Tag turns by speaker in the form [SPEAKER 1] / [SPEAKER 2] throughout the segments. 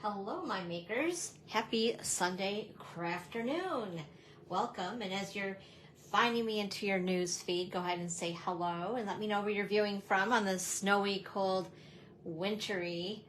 [SPEAKER 1] Hello, my makers. Happy Sunday crafternoon. Welcome. And as you're finding me into your news feed, go ahead and say hello and let me know where you're viewing from on this snowy, cold, wintry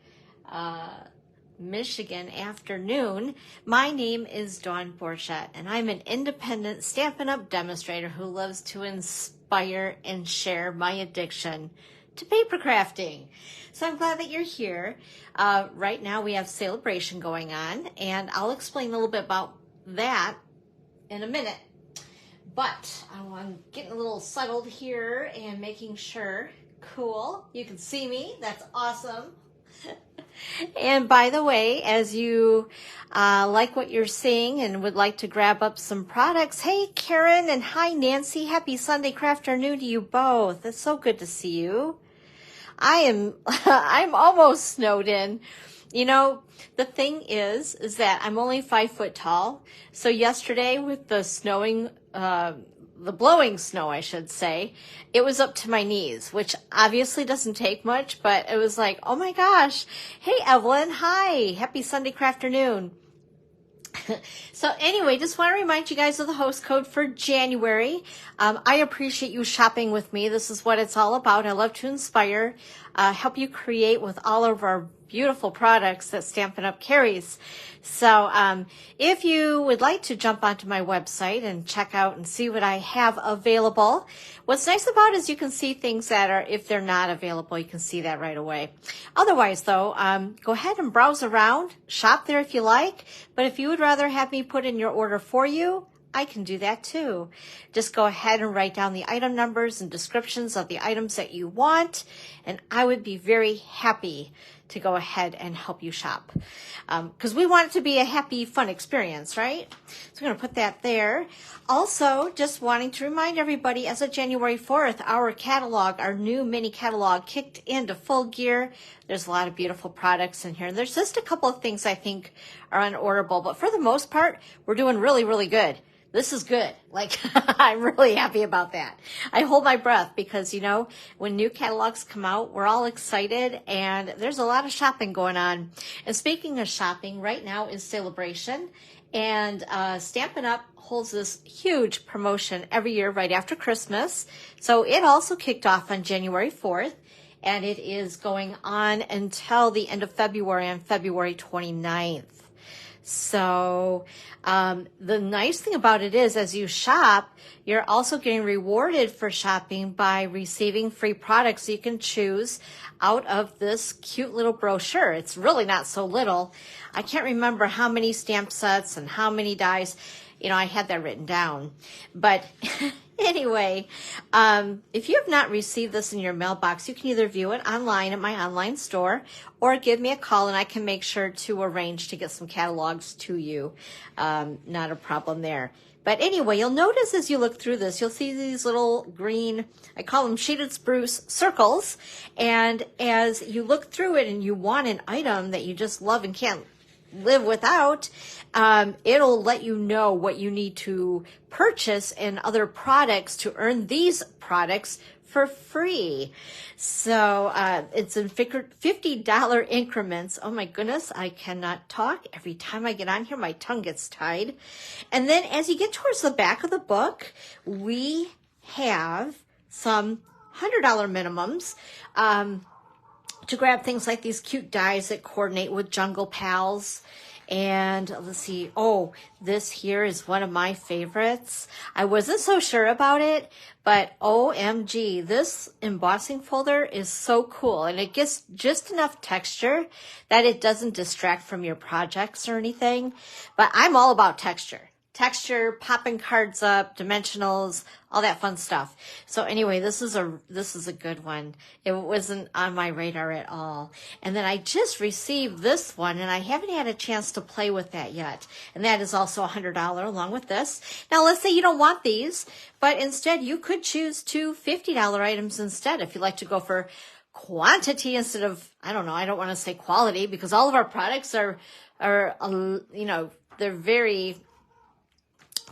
[SPEAKER 1] Michigan afternoon. My name is Dawn Borchett, and I'm an independent Stampin' Up! Demonstrator who loves to inspire and share my addiction to paper crafting. So I'm glad that you're here. Right now we have Sale A Bration going on, and I'll explain a little bit about that in a minute. But I'm getting a little settled here and making sure. Cool. You can see me. That's awesome. And by the way, as you like what you're seeing and would like to grab up some products, hey Karen and hi Nancy, happy Sunday crafternoon to you both. It's so good to see you. I'm almost snowed in. You know, the thing is that I'm only 5 foot tall. So yesterday with the snowing, the blowing snow, I should say, it was up to my knees, which obviously doesn't take much, but it was like, oh my gosh. Hey, Evelyn. Hi. Happy Sunday crafternoon. So anyway, just want to remind you guys of the host code for January. I appreciate you shopping with me. This is what it's all about. I love to inspire, help you create with all of our beautiful products that Stampin' Up! Carries. So if you would like to jump onto my website and check out and see what I have available, what's nice about it is you can see things that are, if they're not available, you can see that right away. Otherwise, though, go ahead and browse around, shop there if you like. But if you would rather have me put in your order for you, I can do that too. Just go ahead and write down the item numbers and descriptions of the items that you want, and I would be very happy to go ahead and help you shop. Because we want it to be a happy, fun experience, right? So I'm going to put that there. Also, just wanting to remind everybody, as of January 4th, our catalog, our new mini catalog kicked into full gear. There's a lot of beautiful products in here. There's just a couple of things I think are unorderable, but for the most part, we're doing really, really good. This is good. Like, I'm really happy about that. I hold my breath because, you know, when new catalogs come out, we're all excited and there's a lot of shopping going on. And speaking of shopping, right now is Sale A Bration, and Stampin' Up! Holds this huge promotion every year right after Christmas. So it also kicked off on January 4th, and it is going on until the end of February, on February 29th. So the nice thing about it is, as you shop, you're also getting rewarded for shopping by receiving free products you can choose out of this cute little brochure. It's really not so little. I can't remember how many stamp sets and how many dies. You know, I had that written down. But anyway, if you have not received this in your mailbox, you can either view it online at my online store or give me a call and I can make sure to arrange to get some catalogs to you. Not a problem there. But anyway, you'll notice as you look through this, you'll see these little green, I call them shaded spruce circles. And as you look through it and you want an item that you just love and can't live without, it'll let you know what you need to purchase and other products to earn these products for free. So it's in $50 increments. Oh my goodness, I cannot talk. Every time I get on here, my tongue gets tied. And then as you get towards the back of the book, we have some $100 minimums. To grab things like these cute dies that coordinate with Jungle Pals. And let's see, oh, this here is one of my favorites. I wasn't so sure about it, but OMG, this embossing folder is so cool. And it gets just enough texture that it doesn't distract from your projects or anything. But I'm all about texture. Texture, popping cards up, dimensionals, all that fun stuff. So anyway, this is a good one. It wasn't on my radar at all. And then I just received this one, and I haven't had a chance to play with that yet. And that is also $100 along with this. Now, let's say you don't want these, but instead you could choose two $50 items instead if you like to go for quantity instead of, I don't know, I don't want to say quality, because all of our products are you know, they're very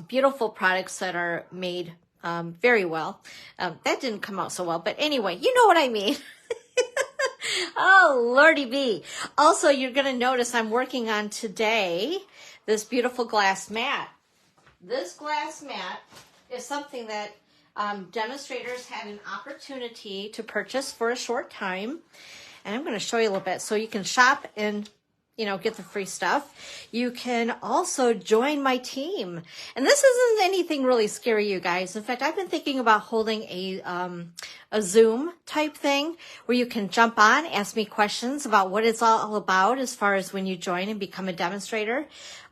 [SPEAKER 1] beautiful products that are made very well. That didn't come out so well, but anyway, you know what I mean. Oh, Lordy B. Also, you're going to notice I'm working on today this beautiful glass mat. This glass mat is something that demonstrators had an opportunity to purchase for a short time. And I'm going to show you a little bit. So you can shop and, you know, get the free stuff. You can also join my team. And this isn't anything really scary, you guys. In fact, I've been thinking about holding a Zoom type thing where you can jump on, ask me questions about what it's all about as far as when you join and become a demonstrator.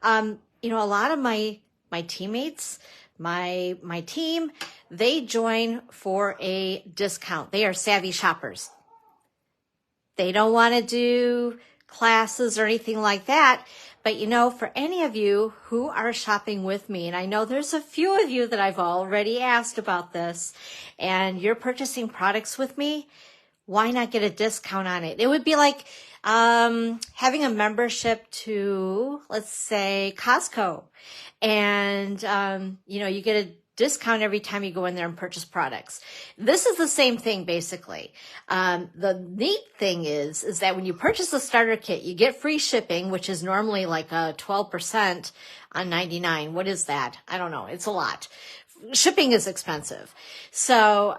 [SPEAKER 1] You know, a lot of my teammates, my team, they join for a discount. They are savvy shoppers. They don't want to do classes or anything like that. But you know, for any of you who are shopping with me, and I know there's a few of you that I've already asked about this, and you're purchasing products with me, why not get a discount on it? It would be like having a membership to, let's say, Costco. And, you know, you get a discount every time you go in there and purchase products. This is the same thing, basically. The neat thing is that when you purchase a starter kit, you get free shipping, which is normally like a 12% on 99. What is that? I don't know. It's a lot. Shipping is expensive. So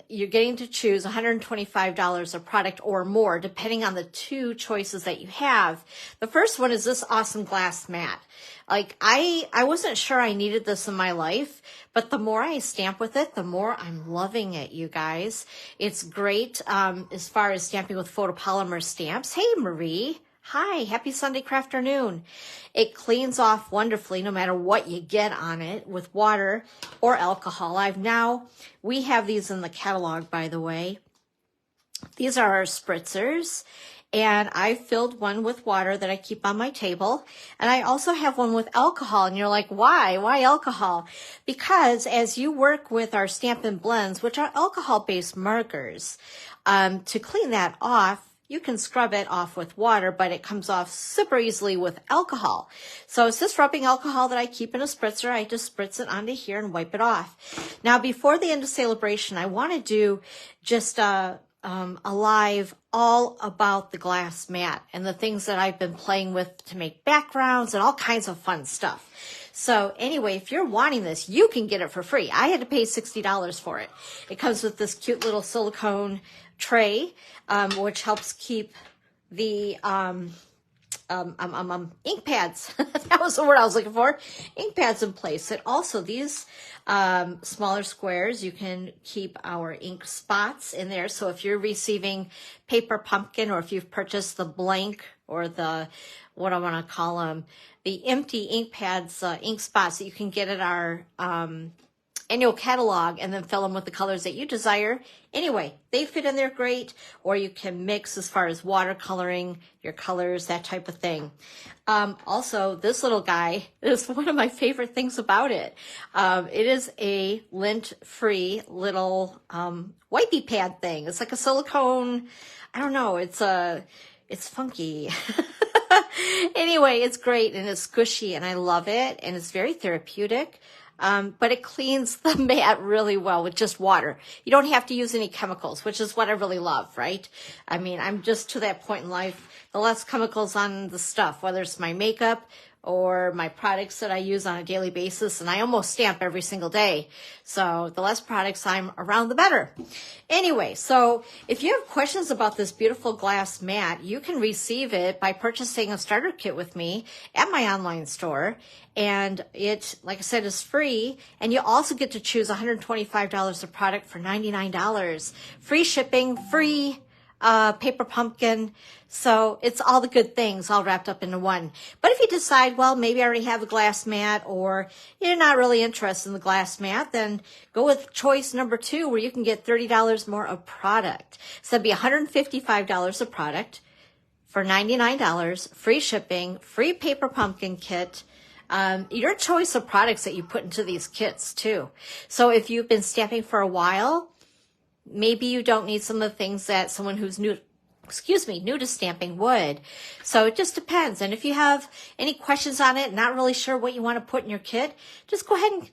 [SPEAKER 1] you're getting to choose $125 a product or more, depending on the two choices that you have. The first one is this awesome glass mat. Like I wasn't sure I needed this in my life, but the more I stamp with it, the more I'm loving it, you guys. It's great as far as stamping with photopolymer stamps. Hey, Marie. Hi, happy Sunday crafternoon. It cleans off wonderfully no matter what you get on it with water or alcohol. We have these in the catalog, by the way. These are our spritzers, and I filled one with water that I keep on my table. And I also have one with alcohol. And you're like, why? Why alcohol? Because as you work with our Stampin' blends, which are alcohol-based markers, to clean that off, you can scrub it off with water, but it comes off super easily with alcohol. So it's this rubbing alcohol that I keep in a spritzer. I just spritz it onto here and wipe it off. Now, before the end of Sale A Bration, I want to do just a live all about the glass mat and the things that I've been playing with to make backgrounds and all kinds of fun stuff. So anyway, if you're wanting this, you can get it for free. I had to pay $60 for it. It comes with this cute little silicone tray, which helps keep the ink pads. That was the word I was looking for. Ink pads in place. And also these smaller squares, you can keep our ink spots in there. So if you're receiving paper pumpkin, or if you've purchased the blank or the, what I want to call them, the empty ink pads, ink spots that you can get at our annual catalog, and then fill them with the colors that you desire. Anyway, they fit in there great, or you can mix as far as watercoloring, your colors, that type of thing. Also, this little guy is one of my favorite things about it. It is a lint-free little wipey pad thing. It's like a silicone, I don't know, it's funky. Anyway, it's great, and it's squishy, and I love it, and it's very therapeutic. But it cleans the mat really well with just water. You don't have to use any chemicals, which is what I really love, right? I mean, I'm just to that point in life, the less chemicals on the stuff, whether it's my makeup or my products that I use on a daily basis, and I almost stamp every single day. So the less products I'm around, the better. Anyway, so if you have questions about this beautiful glass mat, you can receive it by purchasing a starter kit with me at my online store. And it, like I said, is free. And you also get to choose $125 a product for $99. Free shipping, free paper pumpkin. So it's all the good things all wrapped up into one. But if you decide, well, maybe I already have a glass mat, or you're not really interested in the glass mat, then go with choice number 2, where you can get $30 more a product. So that'd be $155 a product for $99, free shipping, free paper pumpkin kit. Your choice of products that you put into these kits too. So if you've been stamping for a while, maybe you don't need some of the things that someone who's new excuse me, new to stamping would. So it just depends. And if you have any questions on it, not really sure what you want to put in your kit, just go ahead and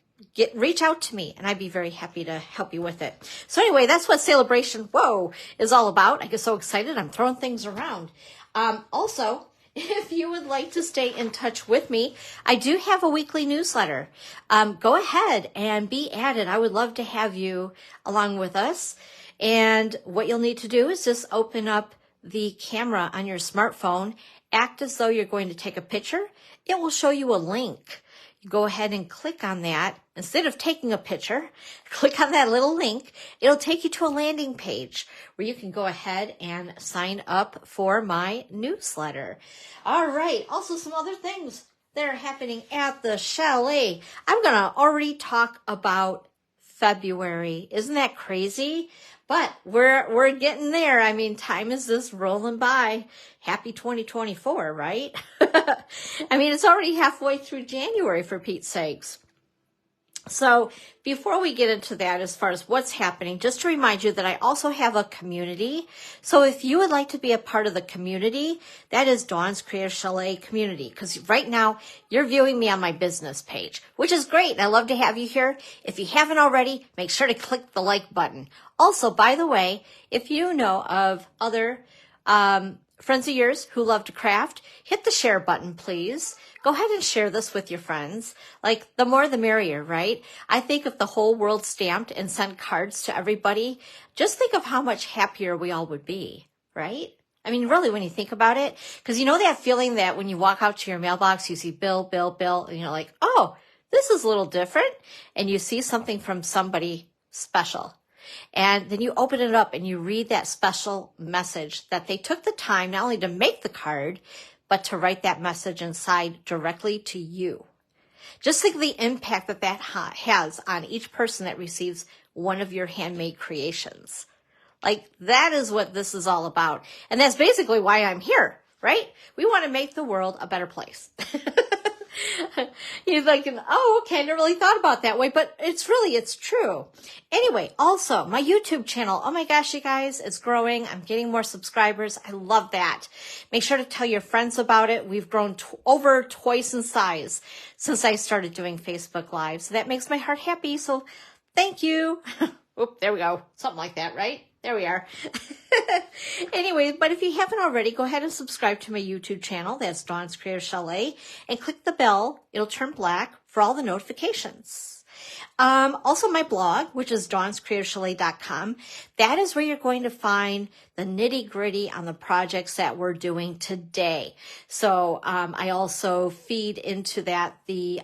[SPEAKER 1] reach out to me, and I'd be very happy to help you with it. So anyway, that's what Sale A Bration, is all about. I get so excited, I'm throwing things around. Also, if you would like to stay in touch with me, I do have a weekly newsletter. Go ahead and be added. I would love to have you along with us. And what you'll need to do is just open up the camera on your smartphone, act as though you're going to take a picture. It will show you a link. You go ahead and click on that. Instead of taking a picture, click on that little link. It'll take you to a landing page where you can go ahead and sign up for my newsletter. All right. Also, some other things that are happening at the chalet. I'm going to already talk about February. Isn't that crazy? But we're getting there. I mean, time is just rolling by. Happy 2024, right? I mean, it's already halfway through January, for Pete's sakes. So before we get into that, as far as what's happening, just to remind you that I also have a community. So if you would like to be a part of the community, that is Dawn's Creative Chalet community. Because right now you're viewing me on my business page, which is great. And I love to have you here. If you haven't already, make sure to click the like button. Also, by the way, if you know of other friends of yours who love to craft, hit the share button, please. Go ahead and share this with your friends. Like, the more the merrier, right? I think if the whole world stamped and sent cards to everybody, just think of how much happier we all would be, right? I mean, really, when you think about it, because you know that feeling that when you walk out to your mailbox, you see Bill, Bill, Bill, and you're like, oh, this is a little different. And you see something from somebody special. And then you open it up and you read that special message that they took the time not only to make the card, but to write that message inside directly to you. Just think of the impact that that has on each person that receives one of your handmade creations. Like, that is what this is all about. And that's basically why I'm here, right? We want to make the world a better place. You're like, oh, okay, I never really thought about that way, but it's true. Anyway, also, my YouTube channel, oh my gosh, you guys, it's growing. I'm getting more subscribers. I love that. Make sure to tell your friends about it. We've grown over twice in size since I started doing Facebook Live. So that makes my heart happy. So thank you. Oop, there we go. Something like that, right? There we are. Anyway, but if you haven't already, go ahead and subscribe to my YouTube channel. That's Dawn's Creative Chalet. And click the bell. It'll turn black for all the notifications. Also my blog, which is dawnscreativechalet.com. That is where you're going to find the nitty gritty on the projects that we're doing today. So I also feed into that the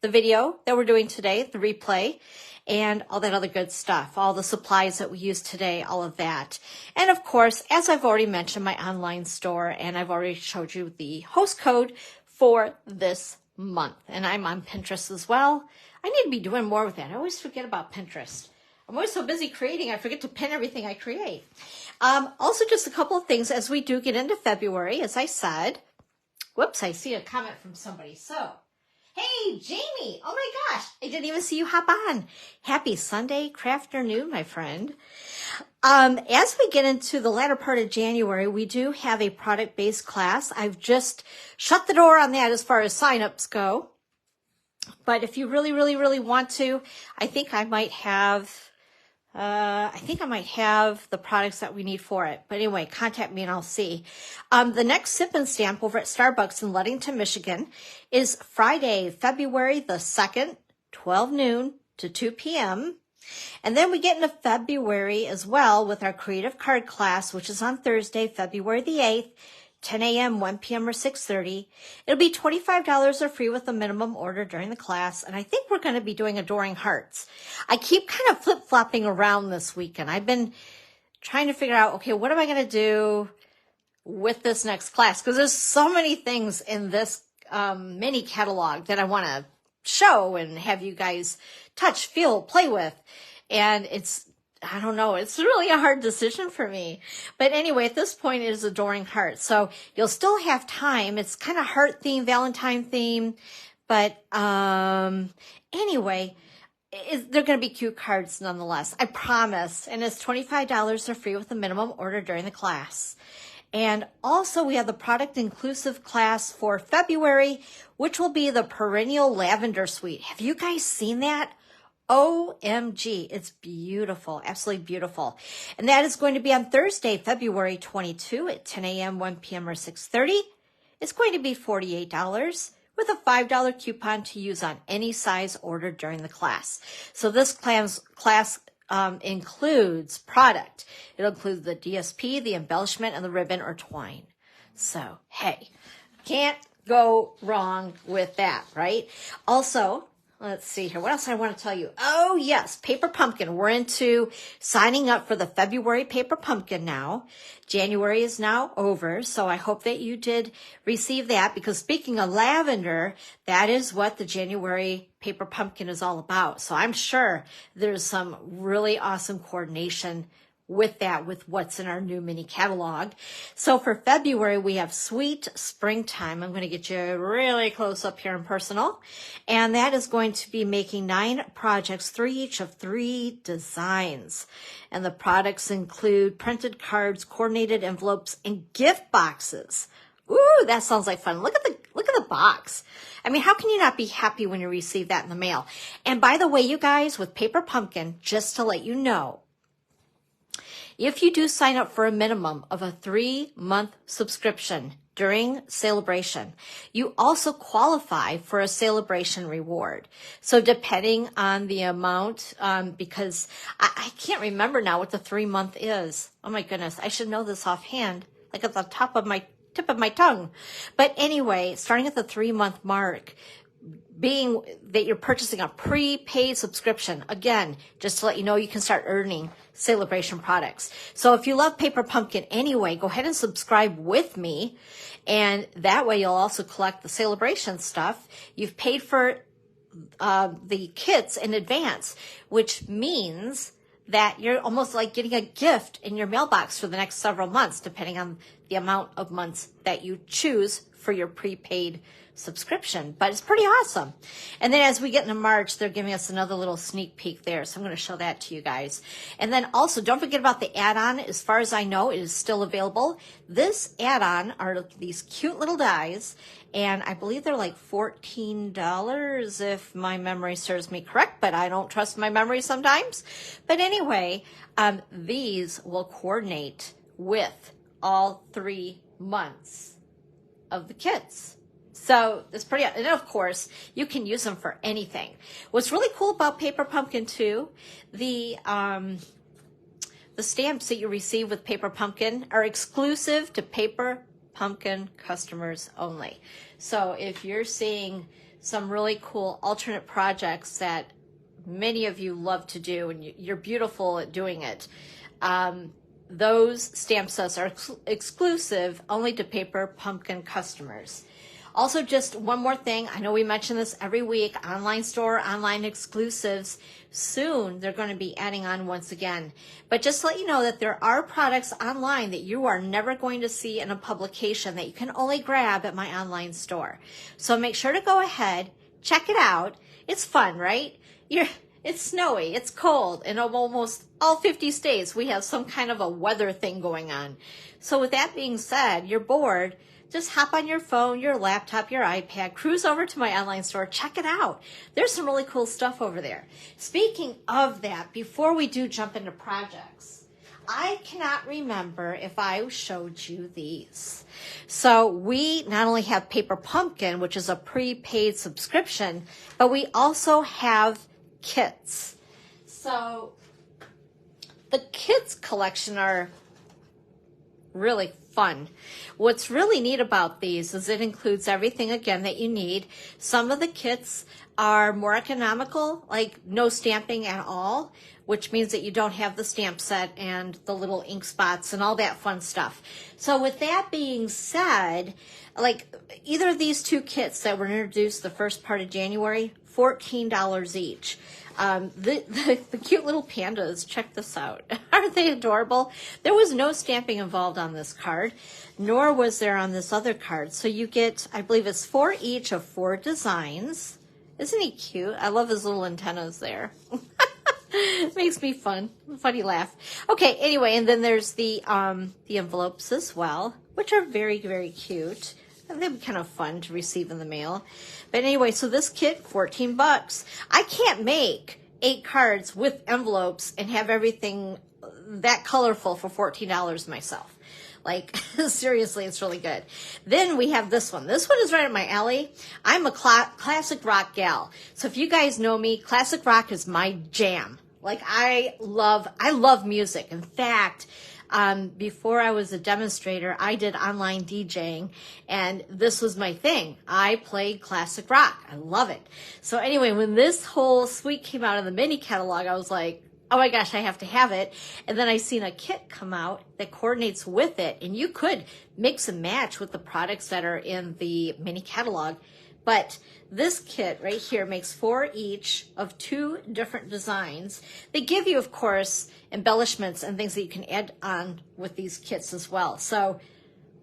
[SPEAKER 1] video that we're doing today, the replay, and all that other good stuff, all the supplies that we use today, all of that. And of course, as I've already mentioned, my online store, and I've already showed you the host code for this month. And I'm on Pinterest as well. I need to be doing more with that. I always forget about Pinterest. I'm always so busy creating, I forget to pin everything I create. Also, just a couple of things as we do get into February, as I said. Whoops, I see a comment from somebody. So, hey, Jamie. Oh my gosh. I didn't even see you hop on. Happy Sunday craft afternoon, my friend. As we get into the latter part of January, we do have a product-based class. I've just shut the door on that as far as signups go. But if you really, really, really want to, I think I might have the products that we need for it. But anyway, contact me and I'll see. The next Sip and Stamp over at Starbucks in Ludington, Michigan is Friday, February the 2nd, 12 noon to 2 p.m. And then we get into February as well with our creative card class, which is on Thursday, February the 8th, 10 a.m., 1 p.m., or 6:30. It'll be $25 or free with a minimum order during the class. And I think we're going to be doing Adoring Hearts. I keep kind of flip-flopping around this weekend. I've been trying to figure out, okay, what am I going to do with this next class? Because there's so many things in this mini catalog that I want to show and have you guys touch, feel, play with. And I don't know, it's really a hard decision for me. But anyway, at this point, it is Adoring Hearts. So you'll still have time. It's kind of heart theme, Valentine theme. But anyway, they're going to be cute cards nonetheless. I promise. And it's $25 or free with a minimum order during the class. And also we have the product inclusive class for February, which will be the Perennial Lavender Suite. Have you guys seen that? OMG, it's beautiful, absolutely beautiful. And that is going to be on Thursday, February 22 at 10 a.m., 1 p.m., or 6:30. It's going to be $48 with a $5 coupon to use on any size ordered during the class. So this class includes product. It'll include the DSP, the embellishment, and the ribbon or twine. So, hey, can't go wrong with that, right? Also, let's see here. What else I want to tell you? Oh, yes, Paper Pumpkin. We're into signing up for the February Paper Pumpkin now. January is now over, so I hope that you did receive that, because speaking of lavender, that is what the January Paper Pumpkin is all about. So I'm sure there's some really awesome coordination with that, with what's in our new mini catalog. So for February, we have Sweet Springtime. I'm going to get you really close up here and personal. And that is going to be making 9 projects, 3 each of 3 designs. And the products include printed cards, coordinated envelopes, and gift boxes. Ooh, that sounds like fun. Look at the box. I mean, how can you not be happy when you receive that in the mail? And by the way, you guys, with Paper Pumpkin, just to let you know, if you do sign up for a minimum of a 3-month subscription during Sale A Bration, you also qualify for a Sale A Bration reward. So depending on the amount, because I can't remember now what the 3-month is. Oh my goodness, I should know this offhand, like at the tip of my tongue. But anyway, starting at the 3-month mark, being that you're purchasing a prepaid subscription, again, just to let you know, you can start earning Sale A Bration products. So if you love Paper Pumpkin anyway, go ahead and subscribe with me, and that way you'll also collect the Sale A Bration stuff. You've paid for the kits in advance, which means that you're almost like getting a gift in your mailbox for the next several months, depending on the amount of months that you choose for your prepaid subscription. But it's pretty awesome. And then as we get into March, they're giving us another little sneak peek there. So I'm going to show that to you guys. And then also don't forget about the add-on. As far as I know, it is still available. This add-on are these cute little dies, and I believe they're like $14 if my memory serves me correct, but I don't trust my memory sometimes. But anyway, these will coordinate with all 3 months of the kits. So it's pretty, and of course, you can use them for anything. What's really cool about Paper Pumpkin too, the stamps that you receive with Paper Pumpkin are exclusive to Paper Pumpkin customers only. So if you're seeing some really cool alternate projects that many of you love to do, and you're beautiful at doing it, those stamp sets are exclusive only to Paper Pumpkin customers. Also, just one more thing. I know we mention this every week. Online store, online exclusives. Soon, they're going to be adding on once again. But just to let you know that there are products online that you are never going to see in a publication that you can only grab at my online store. So make sure to go ahead, check it out. It's fun, right? It's snowy, it's cold, and almost all 50 states we have some kind of a weather thing going on. So with that being said, you're bored, just hop on your phone, your laptop, your iPad, cruise over to my online store, check it out. There's some really cool stuff over there. Speaking of that, before we do jump into projects, I cannot remember if I showed you these. So we not only have Paper Pumpkin, which is a prepaid subscription, but we also have kits. So the kits collection are really fun. What's really neat about these is it includes everything, again, that you need. Some of the kits are more economical, like no stamping at all, which means that you don't have the stamp set and the little ink spots and all that fun stuff. So with that being said, like either of these 2 kits that were introduced the first part of January, $14 each. The cute little pandas, check this out. Aren't they adorable? There was no stamping involved on this card, nor was there on this other card. So you get, I believe it's 4 each of 4 designs. Isn't he cute? I love his little antennas there. It makes me funny laugh. Okay, anyway, and then there's the envelopes as well. which are very, very cute. And they'd be kind of fun to receive in the mail. But anyway, so this kit, 14 bucks. I can't make 8 cards with envelopes and have everything that colorful for $14 myself. Like, seriously, it's really good. Then we have this one. This one is right up my alley. I'm a classic rock gal. So if you guys know me, classic rock is my jam. Like, I love music. In fact, before I was a demonstrator, I did online DJing, and this was my thing. I played classic rock. I love it. So anyway, when this whole suite came out of the mini catalog, I was like, oh my gosh, I have to have it. And then I seen a kit come out that coordinates with it, and you could mix and match with the products that are in the mini catalog. But this kit right here makes 4 each of 2 different designs. They give you, of course, embellishments and things that you can add on with these kits as well. So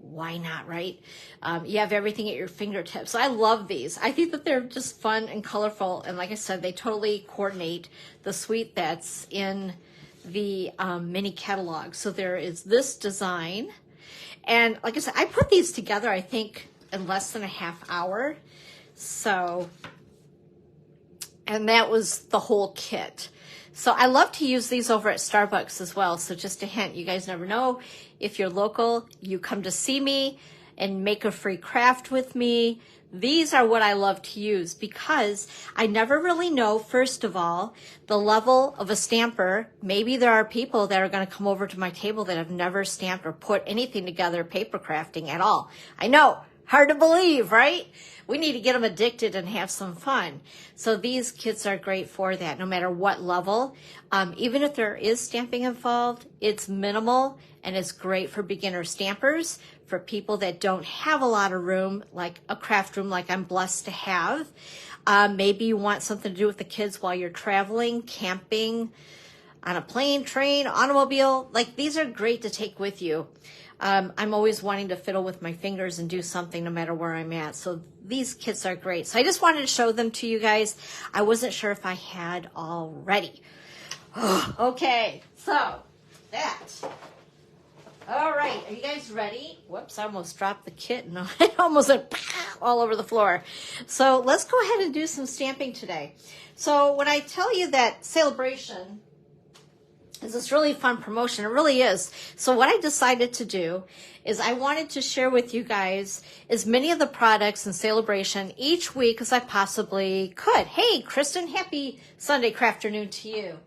[SPEAKER 1] why not, right? You have everything at your fingertips. I love these. I think that they're just fun and colorful. And like I said, they totally coordinate the suite that's in the mini catalog. So there is this design. And like I said, I put these together, I think, in less than a half hour. So, and that was the whole kit. So I love to use these over at Starbucks as well. So just a hint, you guys never know. If you're local, you come to see me and make a free craft with me. These are what I love to use because I never really know, first of all, the level of a stamper. Maybe there are people that are going to come over to my table that have never stamped or put anything together paper crafting at all. I know, hard to believe, right? We need to get them addicted and have some fun. So these kits are great for that, no matter what level. Even if there is stamping involved, it's minimal and it's great for beginner stampers, for people that don't have a lot of room, like a craft room like I'm blessed to have. Maybe you want something to do with the kids while you're traveling, camping, on a plane, train, automobile. Like, these are great to take with you. I'm always wanting to fiddle with my fingers and do something no matter where I'm at. So these kits are great. So I just wanted to show them to you guys. I wasn't sure if I had already. Okay, so that. All right, are you guys ready? Whoops, I almost dropped the kit and I almost went all over the floor. So let's go ahead and do some stamping today. So when I tell you that Sale A Bration is this really fun promotion, it really is. So what I decided to do is I wanted to share with you guys as many of the products in Sale A Bration each week as I possibly could. Hey, Kristen, happy Sunday crafternoon to you.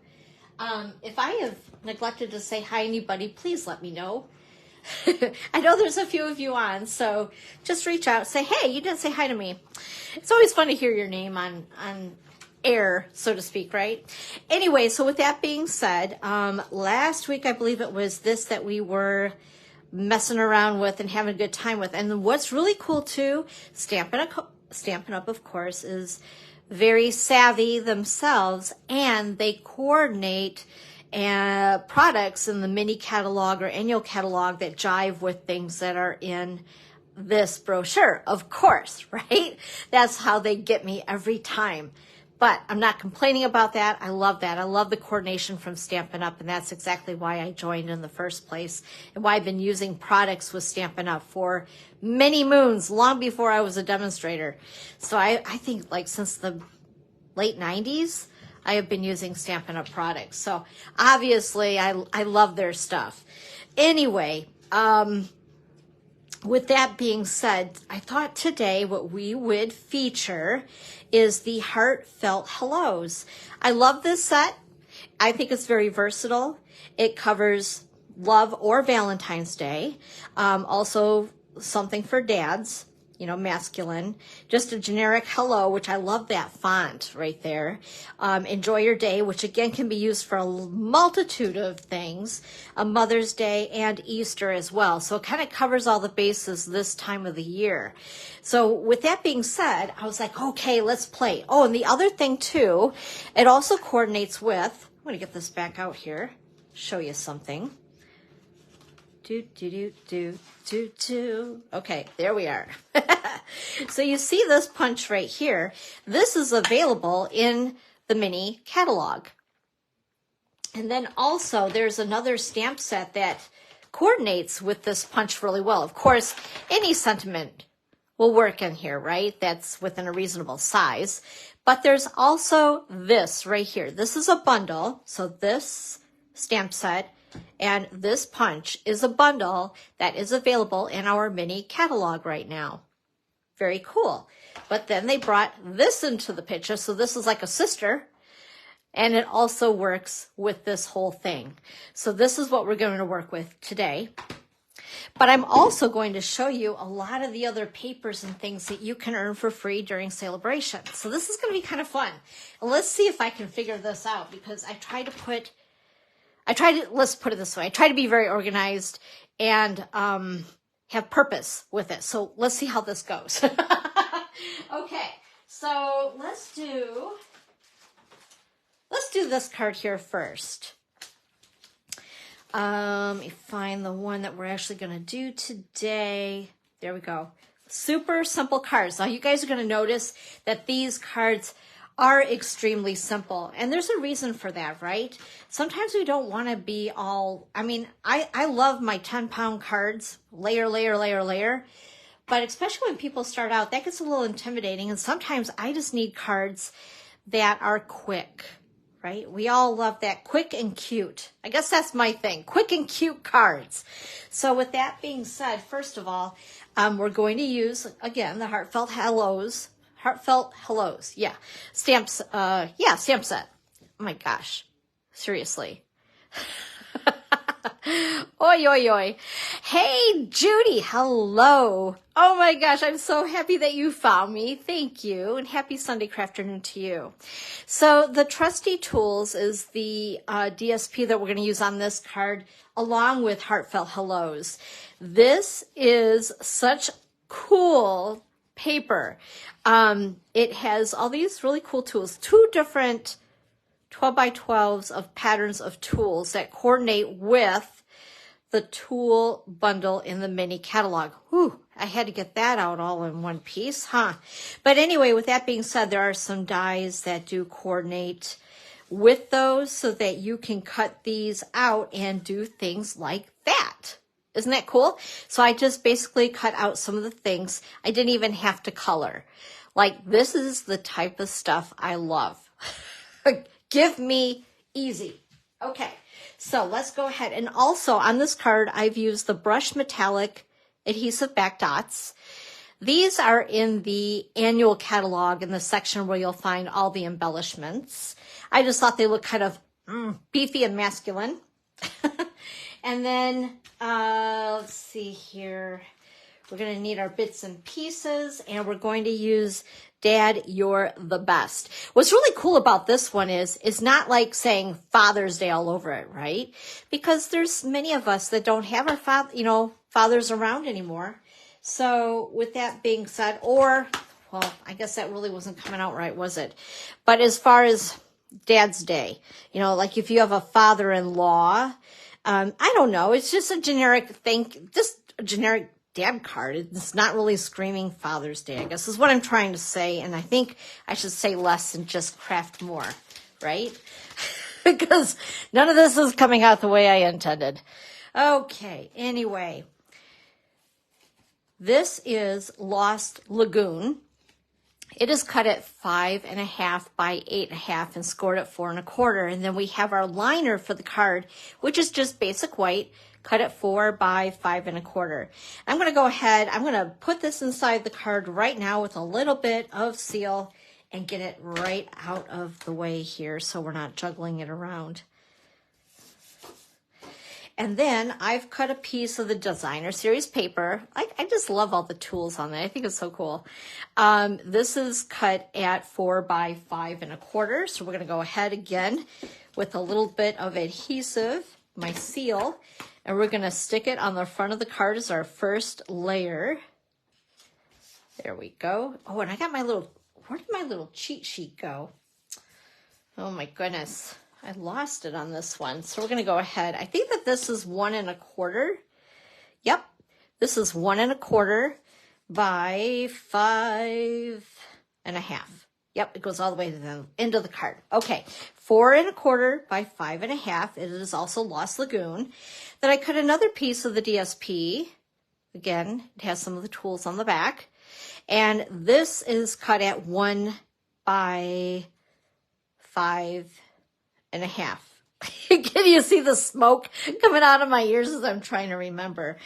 [SPEAKER 1] If I have neglected to say hi to anybody, please let me know. I know there's a few of you on, so just reach out, say, hey, you didn't say hi to me. It's always fun to hear your name on air, so to speak, right? Anyway, so with that being said, last week I believe it was this that we were messing around with and having a good time with. And what's really cool too, Stampin' Up, of course, is very savvy themselves, and they coordinate products in the mini catalog or annual catalog that jive with things that are in this brochure, of course, right? That's how they get me every time. But I'm not complaining about that. I love that. I love the coordination from Stampin' Up, and that's exactly why I joined in the first place and why I've been using products with Stampin' Up for many moons, long before I was a demonstrator. So I think like since the late 90s, I have been using Stampin' Up products. So obviously I love their stuff. Anyway, with that being said, I thought today what we would feature is the Heartfelt Hellos. I love this set. I think it's very versatile. It covers love or Valentine's Day. Also something for dads, you know, masculine. Just a generic hello, which I love that font right there. Enjoy your day, which again can be used for a multitude of things. A Mother's Day and Easter as well. So it kind of covers all the bases this time of the year. So with that being said, I was like, okay, let's play. Oh, and the other thing too, it also coordinates with, I'm going to get this back out here, show you something. Okay, there we are. So you see this punch right here. This is available in the mini catalog. And then also there's another stamp set that coordinates with this punch really well. Of course, any sentiment will work in here, right? That's within a reasonable size. But there's also this right here. This is a bundle. So this stamp set and this punch is a bundle that is available in our mini catalog right now. Very cool. But then they brought this into the picture. So this is like a sister. And it also works with this whole thing. So this is what we're going to work with today. But I'm also going to show you a lot of the other papers and things that you can earn for free during Sale A Bration. So this is going to be kind of fun. And let's see if I can figure this out, because let's put it this way. I try to be very organized and have purpose with it. So let's see how this goes. Okay, so let's do this card here first. Let me find the one that we're actually going to do today. There we go. Super simple cards. Now you guys are going to notice that these cards are extremely simple. And there's a reason for that, right? Sometimes we don't want to be all, I love my 10-pound cards, layer, layer, layer, layer. But especially when people start out, that gets a little intimidating. And sometimes I just need cards that are quick, right? We all love that, quick and cute. I guess that's my thing, quick and cute cards. So with that being said, first of all, we're going to use, again, the Heartfelt Hellos. Yeah. Stamps, stamp set. Oh my gosh. Seriously. Oi, oi, oi. Hey, Judy. Hello. Oh my gosh. I'm so happy that you found me. Thank you. And happy Sunday crafternoon to you. So the Trusty Tools is the DSP that we're going to use on this card along with Heartfelt Hellos. This is such cool paper. It has all these really cool tools, 2 different 12 by 12s of patterns of tools that coordinate with the tool bundle in the mini catalog. Whew, I had to get that out all in one piece, huh? But anyway, with that being said, there are some dies that do coordinate with those so that you can cut these out and do things like that. Isn't that cool? So I just basically cut out some of the things. I didn't even have to color. Like, this is the type of stuff I love. Give me easy. Okay, so let's go ahead. And also on this card, I've used the Brush Metallic Adhesive Back Dots. These are in the annual catalog in the section where you'll find all the embellishments. I just thought they looked kind of beefy and masculine. And then, let's see here. We're going to need our bits and pieces, and we're going to use Dad, You're the Best. What's really cool about this one is it's not like saying Father's Day all over it, right? Because there's many of us that don't have our fathers around anymore. So with that being said, well, I guess that really wasn't coming out right, was it? But as far as Dad's Day, like if you have a father-in-law, I don't know. It's just a generic thing, just a generic dad card. It's not really screaming Father's Day, I guess is what I'm trying to say. And I think I should say less and just craft more, right? Because none of this is coming out the way I intended. Okay, anyway. This is Lost Lagoon. It is cut at 5.5 by 8.5 and scored at 4 1/4. And then we have our liner for the card, which is just basic white, cut at 4 by 5 1/4. I'm going to go ahead, I'm going to put this inside the card right now with a little bit of seal and get it right out of the way here so we're not juggling it around. And then I've cut a piece of the Designer Series paper. I just love all the tools on it. I think it's so cool. This is cut at 4 by 5 1/4. So we're going to go ahead again with a little bit of adhesive, my seal, and we're going to stick it on the front of the card as our first layer. There we go. Oh, and I got my little, where did my little cheat sheet go? Oh my goodness. I lost it on this one. So we're going to go ahead. I think that this is 1 1/4. Yep. This is 1 1/4 by 5.5. Yep, it goes all the way to the end of the card. Okay, 4 1/4 by 5 1/2. It is also Lost Lagoon. Then I cut another piece of the DSP. Again, it has some of the tools on the back. And this is cut at 1 by 5 1/2. Can you see the smoke coming out of my ears as I'm trying to remember?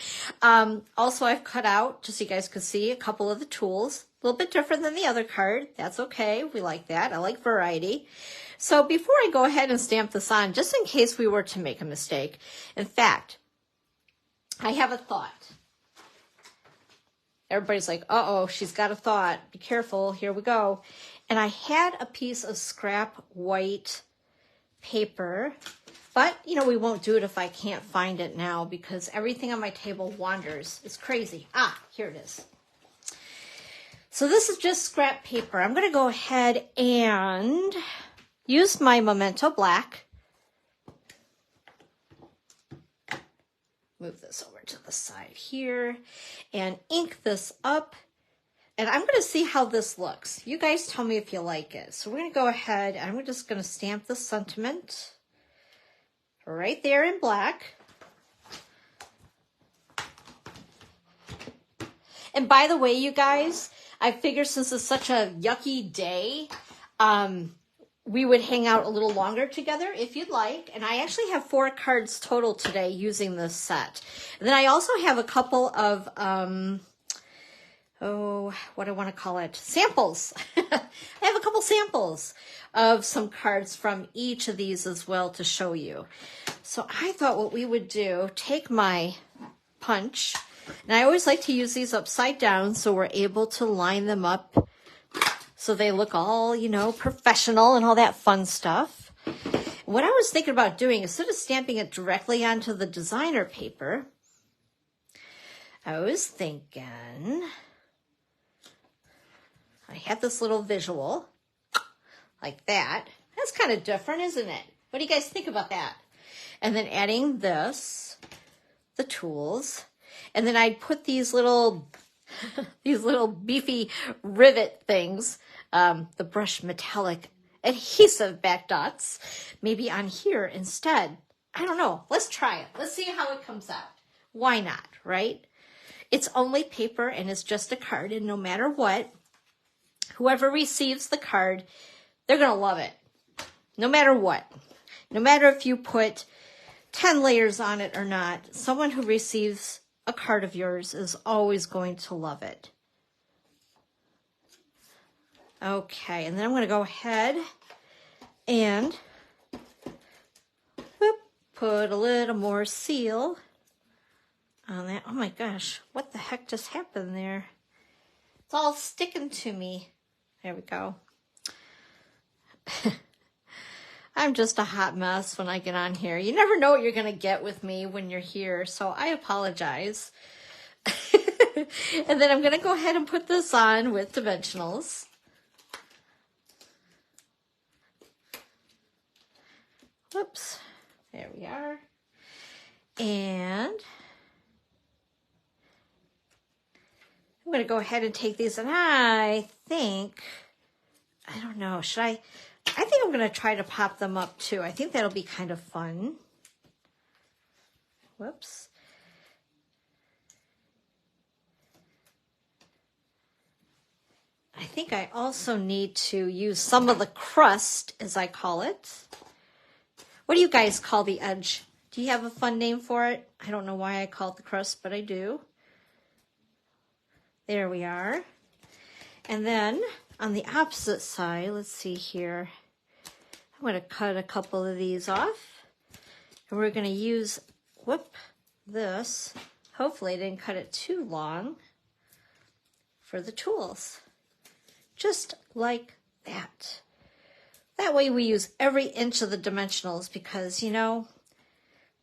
[SPEAKER 1] Also, I've cut out, just so you guys can see, a couple of the tools. A little bit different than the other card. That's okay. We like that. I like variety. So before I go ahead and stamp this on, just in case we were to make a mistake, in fact, I have a thought. Everybody's like, uh-oh, she's got a thought. Be careful. Here we go. And I had a piece of scrap white paper, but you know, we won't do it if I can't find it now because everything on my table wanders. It's crazy. Ah, here it is. So this is just scrap paper. I'm going to go ahead and use my Memento Black. Move this over to the side here and ink this up. And I'm going to see how this looks. You guys tell me if you like it. So we're going to go ahead and I'm just going to stamp the sentiment right there in black. And by the way, you guys, I figured since it's such a yucky day, we would hang out a little longer together if you'd like. And I actually have 4 cards total today using this set. And then I also have a couple of, what do I want to call it? Samples. I have a couple samples of some cards from each of these as well to show you. So I thought what we would do, take my punch, and I always like to use these upside down so we're able to line them up so they look all, you know, professional and all that fun stuff. What I was thinking about doing, instead of stamping it directly onto the designer paper, I was thinking, I had this little visual like that. That's kind of different, isn't it? What do you guys think about that? And then adding this, the tools, and then I'd put these little beefy rivet things, the brush metallic adhesive back dots, maybe on here instead. I don't know. Let's try it. Let's see how it comes out. Why not, right? It's only paper and it's just a card, and no matter what, whoever receives the card, they're going to love it. No matter what. No matter if you put 10 layers on it or not, someone who receives a card of yours is always going to love it. Okay, and then I'm going to go ahead and put a little more seal on that. Oh my gosh, what the heck just happened there? It's all sticking to me. There we go. I'm just a hot mess when I get on here. You never know what you're going to get with me when you're here, so I apologize. And then I'm going to go ahead and put this on with dimensionals. Whoops. There we are. And I'm going to go ahead and take these, and I don't know, I think I'm going to try to pop them up too. I think that'll be kind of fun. Whoops. I think I also need to use some of the crust, as I call it. What do you guys call the edge? Do you have a fun name for it? I don't know why I call it the crust, but I do. There we are. And then on the opposite side, let's see here. I'm going to cut a couple of these off. And we're going to use, this. Hopefully I didn't cut it too long for the tools. Just like that. That way we use every inch of the dimensionals because, you know,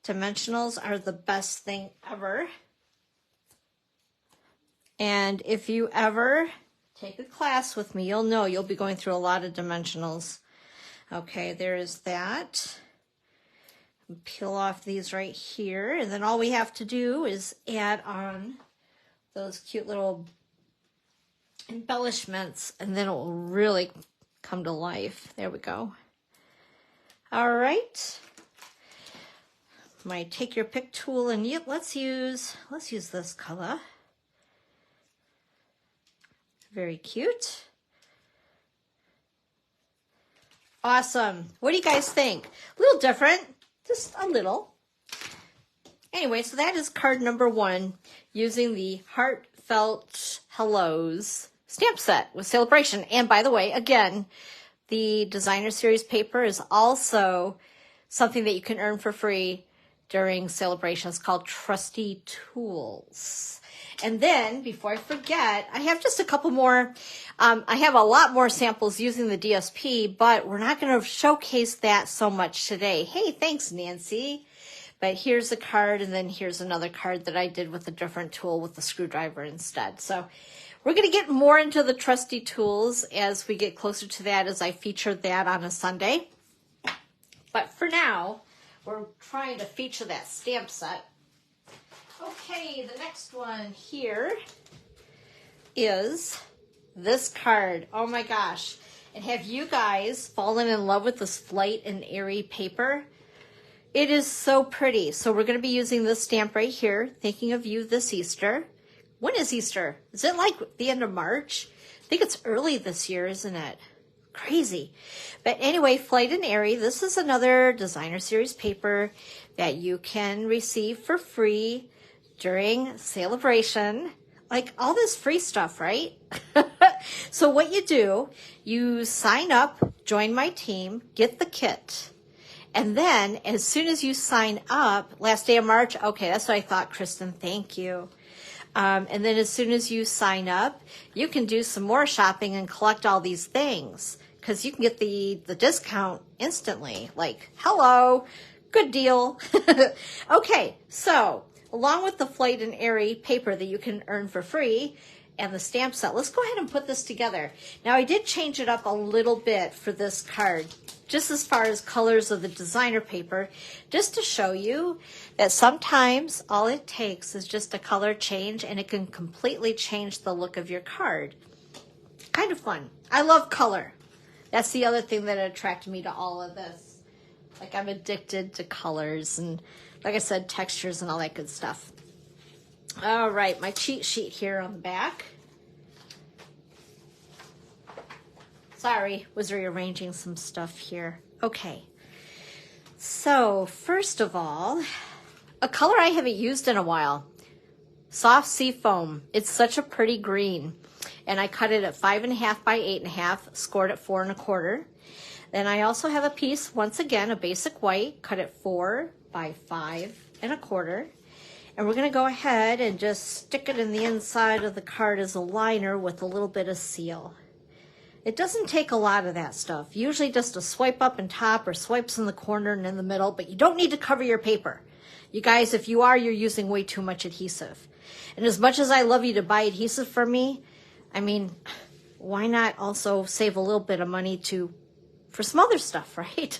[SPEAKER 1] dimensionals are the best thing ever. And if you ever take a class with me, you'll know you'll be going through a lot of dimensionals. Okay, there's that. Peel off these right here. And then all we have to do is add on those cute little embellishments, and then it will really come to life. There we go. All right. My take your pick tool, and let's use this color. Very cute. Awesome. What do you guys think? A little different, just a little. Anyway, so that is card number 1 using the Heartfelt Hellos stamp set with Sale A Bration. And by the way, again, the designer series paper is also something that you can earn for free during Sale A Bration. It's called Trusty Tools. And then, before I forget, I have just a couple more. I have a lot more samples using the DSP, but we're not going to showcase that so much today. Hey, thanks, Nancy. But here's a card, and then here's another card that I did with a different tool with the screwdriver instead. So we're going to get more into the trusty tools as we get closer to that, as I feature that on a Sunday. But for now, we're trying to feature that stamp set. Okay, the next one here is this card. Oh my gosh. And have you guys fallen in love with this Flight and Airy paper? It is so pretty. So we're going to be using this stamp right here, thinking of you this Easter. When is Easter? Is it like the end of March? I think it's early this year, isn't it? Crazy. But anyway, Flight and Airy, this is another designer series paper that you can receive for free during Sale A Bration. Like all this free stuff, right? So what you do, you sign up, join my team, get the kit. And then as soon as you sign up, last day of March, okay, that's what I thought, Kristen, thank you. And then as soon as you sign up, you can do some more shopping and collect all these things, because you can get the discount instantly. Like, hello, good deal. Okay, so along with the Flight and Airy paper that you can earn for free and the stamp set, let's go ahead and put this together. Now, I did change it up a little bit for this card, just as far as colors of the designer paper, just to show you that sometimes all it takes is just a color change and it can completely change the look of your card. Kind of fun. I love color. That's the other thing that attracted me to all of this. Like, I'm addicted to colors and, like I said, textures and all that good stuff. All right, my cheat sheet here on the back. Sorry, was rearranging some stuff here. Okay, so first of all, a color I haven't used in a while, Soft Sea Foam. It's such a pretty green, and I cut it at 5.5 by 8.5, scored at 4 1/4. Then I also have a piece, once again, a basic white, cut at 4 by 5 1/4. And we're going to go ahead and just stick it in the inside of the card as a liner with a little bit of seal. It doesn't take a lot of that stuff. Usually just a swipe up and top or swipes in the corner and in the middle, but you don't need to cover your paper. You guys, if you are, you're using way too much adhesive. And as much as I love you to buy adhesive from me, I mean, why not also save a little bit of money for some other stuff, right?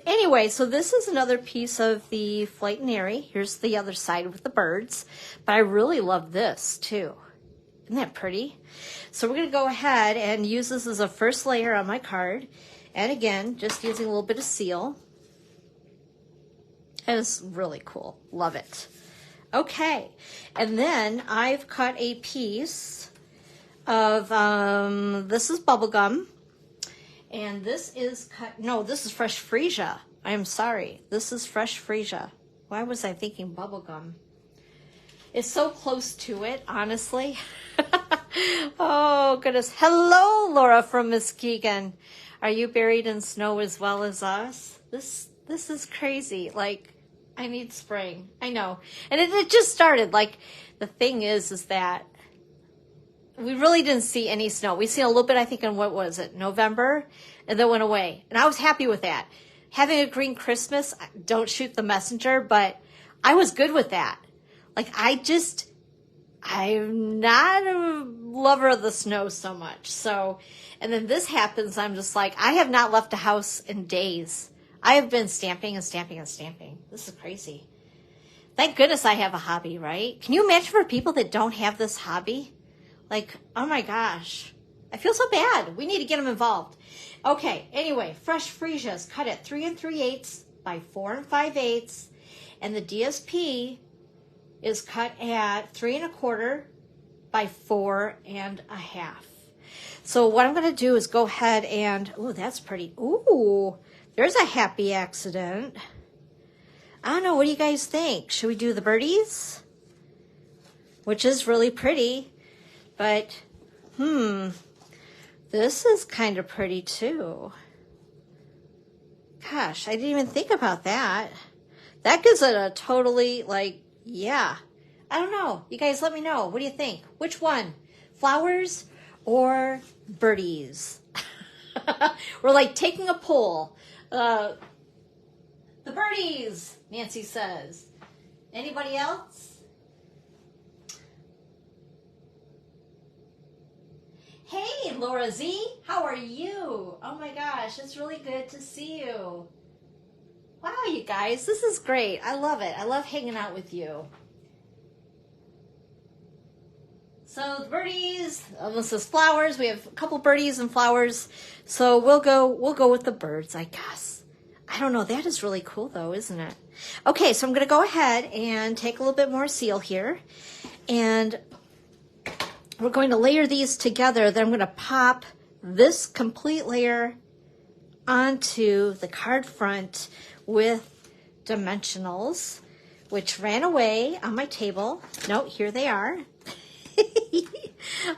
[SPEAKER 1] Anyway, so this is another piece of the Flight and Airy. Here's the other side with the birds. But I really love this too. Isn't that pretty? So we're going to go ahead and use this as a first layer on my card. And again, just using a little bit of seal. And it's really cool. Love it. Okay. And then I've cut a piece of, this is bubblegum. And this is this is fresh freesia. I am sorry. This is fresh freesia. Why was I thinking bubblegum? It's so close to it, honestly. Oh, goodness. Hello, Laura from Muskegon. Are you buried in snow as well as us? This is crazy. Like, I need spring. I know. And it just started. Like, the thing is that we really didn't see any snow. We seen a little bit, I think, in what was it, November, and then went away. And I was happy with that. Having a green Christmas, don't shoot the messenger, but I was good with that. Like, I'm not a lover of the snow so much. So, and then this happens, I'm just like, I have not left the house in days. I have been stamping and stamping and stamping. This is crazy. Thank goodness I have a hobby, right? Can you imagine for people that don't have this hobby? Like, oh my gosh. I feel so bad. We need to get them involved. Okay, anyway, fresh freesias cut at 3 3/8 by 4 5/8. And the DSP is cut at 3 1/4 by 4 1/2. So what I'm going to do is go ahead and, oh, that's pretty. Ooh, there's a happy accident. I don't know. What do you guys think? Should we do the birdies? Which is really pretty. But, this is kind of pretty too. Gosh, I didn't even think about that. That gives it a totally, like, yeah. I don't know. You guys let me know. What do you think? Which one? Flowers or birdies? We're like taking a poll. The birdies, Nancy says. Anybody else? Hey, Laura Z, how are you? Oh my gosh, it's really good to see you. Wow, you guys, this is great. I love it. I love hanging out with you. So the birdies, this is flowers. We have a couple birdies and flowers. So we'll go with the birds, I guess. I don't know. That is really cool though, isn't it? Okay, so I'm going to go ahead and take a little bit more seal here. And we're going to layer these together. Then I'm going to pop this complete layer onto the card front with dimensionals, which ran away on my table. No, here they are.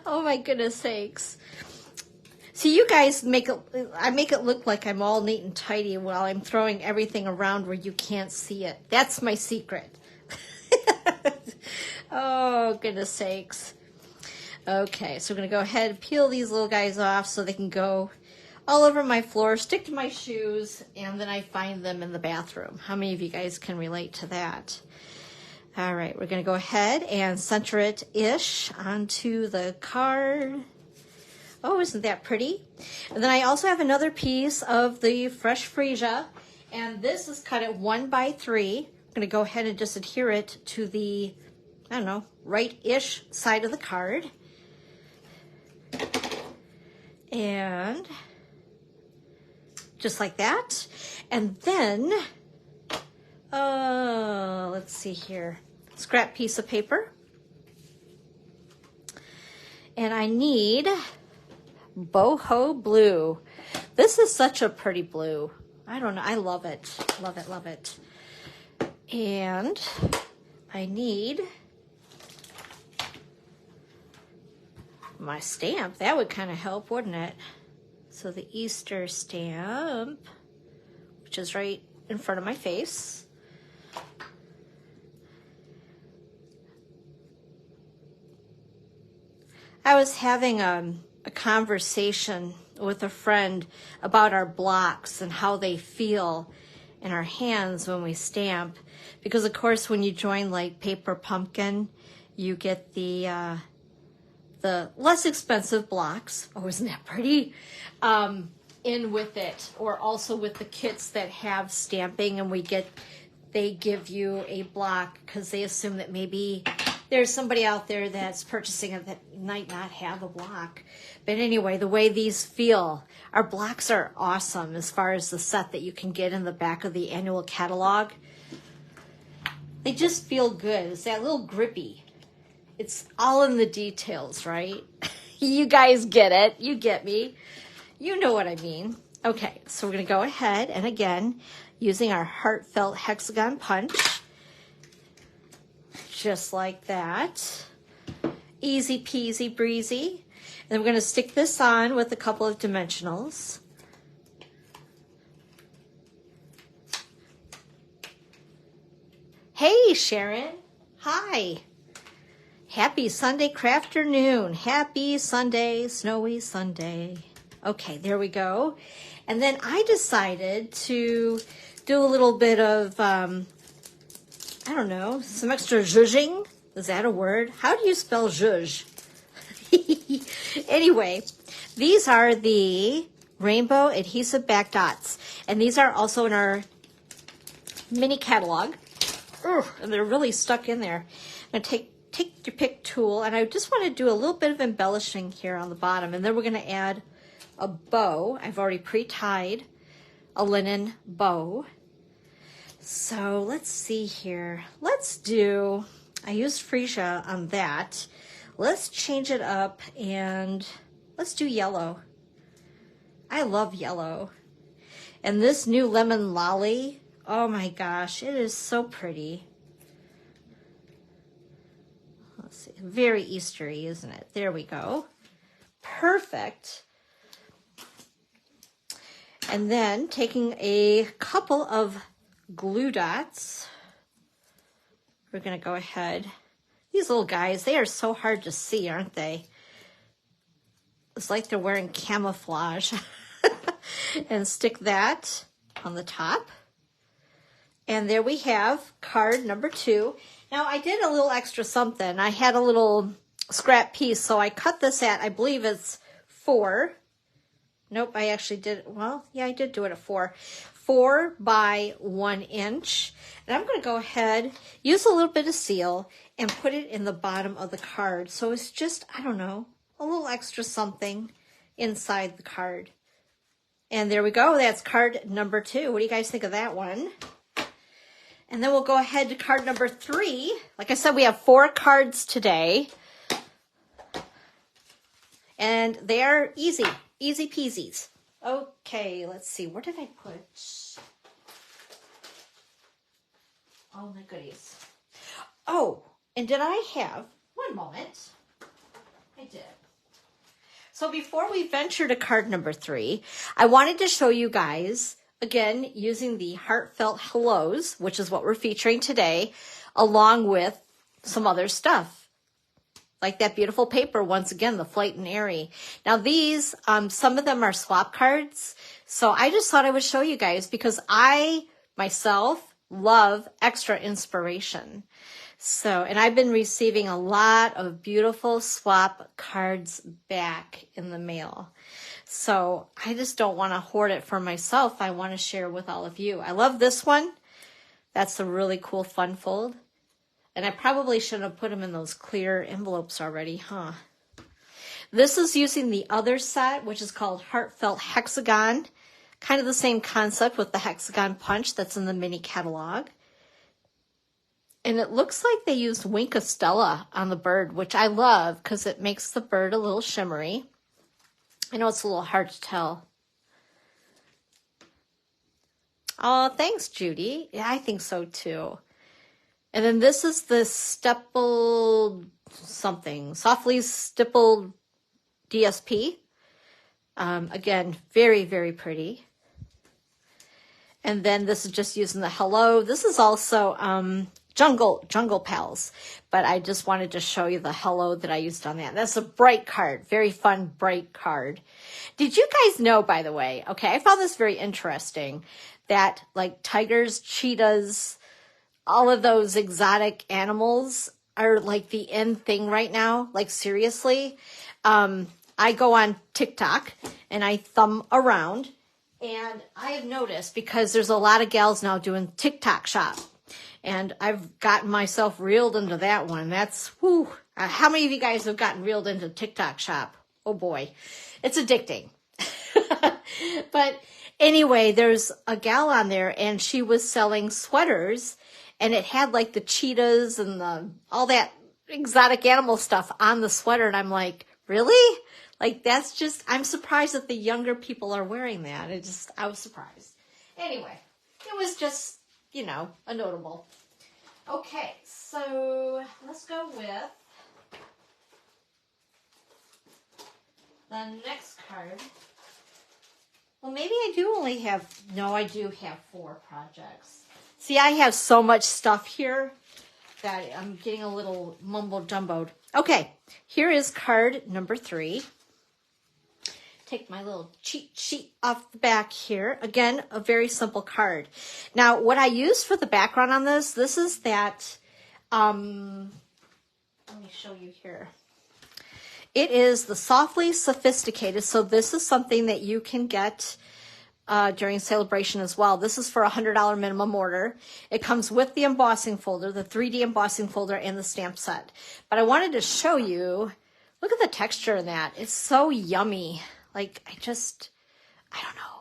[SPEAKER 1] Oh my goodness sakes. See, you guys I make it look like I'm all neat and tidy while I'm throwing everything around where you can't see it. That's my secret. Oh, goodness sakes. Okay, so we're going to go ahead and peel these little guys off so they can go all over my floor, stick to my shoes, and then I find them in the bathroom. How many of you guys can relate to that? All right, we're going to go ahead and center it-ish onto the card. Oh, isn't that pretty? And then I also have another piece of the fresh freesia, and this is cut at 1 by 3. I'm going to go ahead and just adhere it to the, I don't know, right-ish side of the card. And just like that. And then, let's see here. Scrap piece of paper. And I need boho blue. This is such a pretty blue. I don't know. I love it. Love it, love it. And I need my stamp. That would kind of help, wouldn't it? So the Easter stamp, which is right in front of my face. I was having a conversation with a friend about our blocks and how they feel in our hands when we stamp. Because of course, when you join like Paper Pumpkin, you get the less expensive blocks. Oh, isn't that pretty? In with it, or also with the kits that have stamping, and they give you a block because they assume that maybe there's somebody out there that's purchasing it that might not have a block. But anyway, the way these feel, our blocks are awesome as far as the set that you can get in the back of the annual catalog. They just feel good. It's that little grippy. It's all in the details, right? You guys get it. You get me. You know what I mean. Okay, so we're going to go ahead and again, using our Heartfelt Hexagon punch, just like that. Easy peasy breezy. And then we're going to stick this on with a couple of dimensionals. Hey, Sharon. Hi. Happy Sunday crafternoon. Happy Sunday, snowy Sunday. Okay, there we go. And then I decided to do a little bit of, I don't know, some extra zhuzhing. Is that a word? How do you spell zhuzh? Anyway, these are the rainbow adhesive back dots. And these are also in our mini catalog. Ugh, and they're really stuck in there. I'm going to take take your pick tool, and I just want to do a little bit of embellishing here on the bottom, and then we're going to add a bow. I've already pre-tied a linen bow. So let's see here. Let's do, I used freesia on that. Let's change it up and let's do yellow. I love yellow. And this new lemon lolly, oh my gosh, it is so pretty. Let's see, very Eastery, isn't it? There we go. Perfect. And then taking a couple of glue dots, we're going to go ahead. These little guys, they are so hard to see, aren't they? It's like they're wearing camouflage. And stick that on the top. And there we have card number 2. Now I did a little extra something. I had a little scrap piece, so I cut this at, I believe it's 4. Nope, I actually did, well, yeah, I did do it at 4. 4 by 1 inch. And I'm going to go ahead, use a little bit of seal, and put it in the bottom of the card. So it's just, I don't know, a little extra something inside the card. And there we go. That's card number 2. What do you guys think of that one? And then we'll go ahead to card number 3. Like I said, we have 4 cards today. And they are easy. Easy peasies. Okay, let's see. Where did I put? Oh my goodies. Oh, and did I have, one moment. I did. So before we venture to card number 3, I wanted to show you guys, again, using the Heartfelt Hellos, which is what we're featuring today, along with some other stuff. Like that beautiful paper, once again, the Flight and Airy. Now these, some of them are swap cards. So I just thought I would show you guys because I, myself, love extra inspiration. So, and I've been receiving a lot of beautiful swap cards back in the mail. So I just don't want to hoard it for myself. I want to share with all of you. I love this one. That's a really cool fun fold. And I probably shouldn't have put them in those clear envelopes already, huh? This is using the other set, which is called Heartfelt Hexagon. Kind of the same concept with the hexagon punch that's in the mini catalog. And it looks like they used Wink of Stella on the bird, which I love because it makes the bird a little shimmery. I know it's a little hard to tell. Oh, thanks, Judy. Yeah, I think so too. And then this is the stippled something, softly stippled DSP. Again, very, very pretty. And then this is just using the Hello. This is also Jungle Pals, but I just wanted to show you the Hello that I used on that. That's a bright card, very fun, bright card. Did you guys know, by the way, okay, I found this very interesting, that like tigers, cheetahs, all of those exotic animals are like the in thing right now, like seriously. I go on TikTok and I thumb around and I have noticed because there's a lot of gals now doing TikTok shop. And I've gotten myself reeled into that one. That's, whoo. How many of you guys have gotten reeled into TikTok shop? Oh boy, it's addicting. But anyway, there's a gal on there and she was selling sweaters and it had like the cheetahs and all that exotic animal stuff on the sweater. And I'm like, really? Like that's just, I'm surprised that the younger people are wearing that. I was surprised. Anyway, it was just, you know, a notable. Okay, so let's go with the next card. Well, maybe I do only have, no, I do have 4 projects. See, I have so much stuff here that I'm getting a little mumbo-jumboed. Okay, here is card number 3. Take my little cheat sheet off the back here. Again, a very simple card. Now, what I use for the background on this is that, let me show you here. It is the Softly Sophisticated. So this is something that you can get during Sale A Bration as well. This is for a $100 minimum order. It comes with the embossing folder, the 3D embossing folder, and the stamp set. But I wanted to show you, look at the texture in that. It's so yummy. Like, I don't know.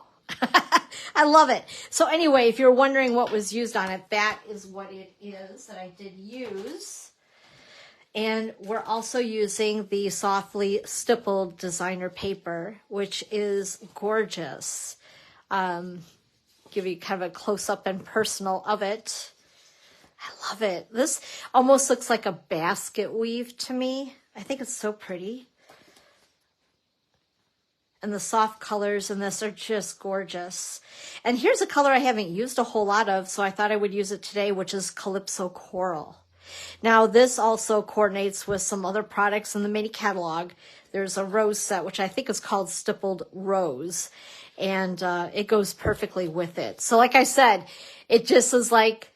[SPEAKER 1] I love it. So anyway, if you're wondering what was used on it, that is what it is that I did use. And we're also using the softly stippled designer paper, which is gorgeous. Give you kind of a close-up and personal of it. I love it. This almost looks like a basket weave to me. I think it's so pretty. And the soft colors in this are just gorgeous. And here's a color I haven't used a whole lot of, so I thought I would use it today, which is Calypso Coral. Now, this also coordinates with some other products in the mini catalog. There's a rose set, which I think is called Stippled Rose, and it goes perfectly with it. So like I said, it just is like,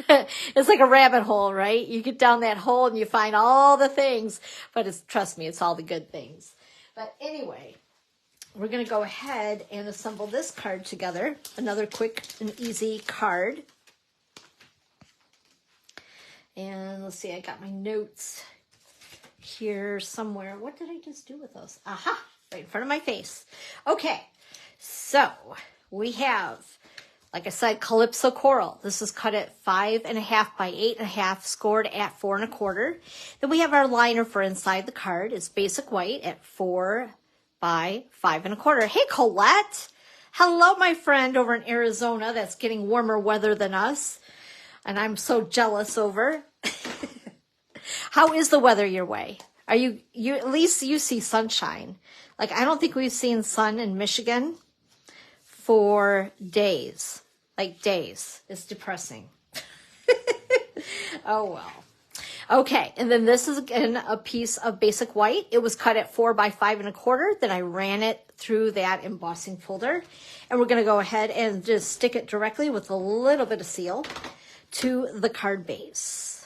[SPEAKER 1] it's like a rabbit hole, right? You get down that hole and you find all the things, but trust me, it's all the good things. But anyway, we're going to go ahead and assemble this card together. Another quick and easy card. And let's see, I got my notes here somewhere. What did I just do with those? Aha, right in front of my face. Okay, so we have, like I said, Calypso Coral. This is cut at 5.5 by 8.5, scored at 4 1/4. Then we have our liner for inside the card. It's basic white at 4 by 5 1/4. Hey, Colette. Hello, my friend over in Arizona that's getting warmer weather than us. And I'm so jealous over. How is the weather your way? Are you at least you see sunshine? Like, I don't think we've seen sun in Michigan for days. Like, days. It's depressing. Oh, well. Okay, and then this is, again, a piece of basic white. It was cut at 4 by 5 1/4. Then I ran it through that embossing folder. And we're going to go ahead and just stick it directly with a little bit of seal to the card base.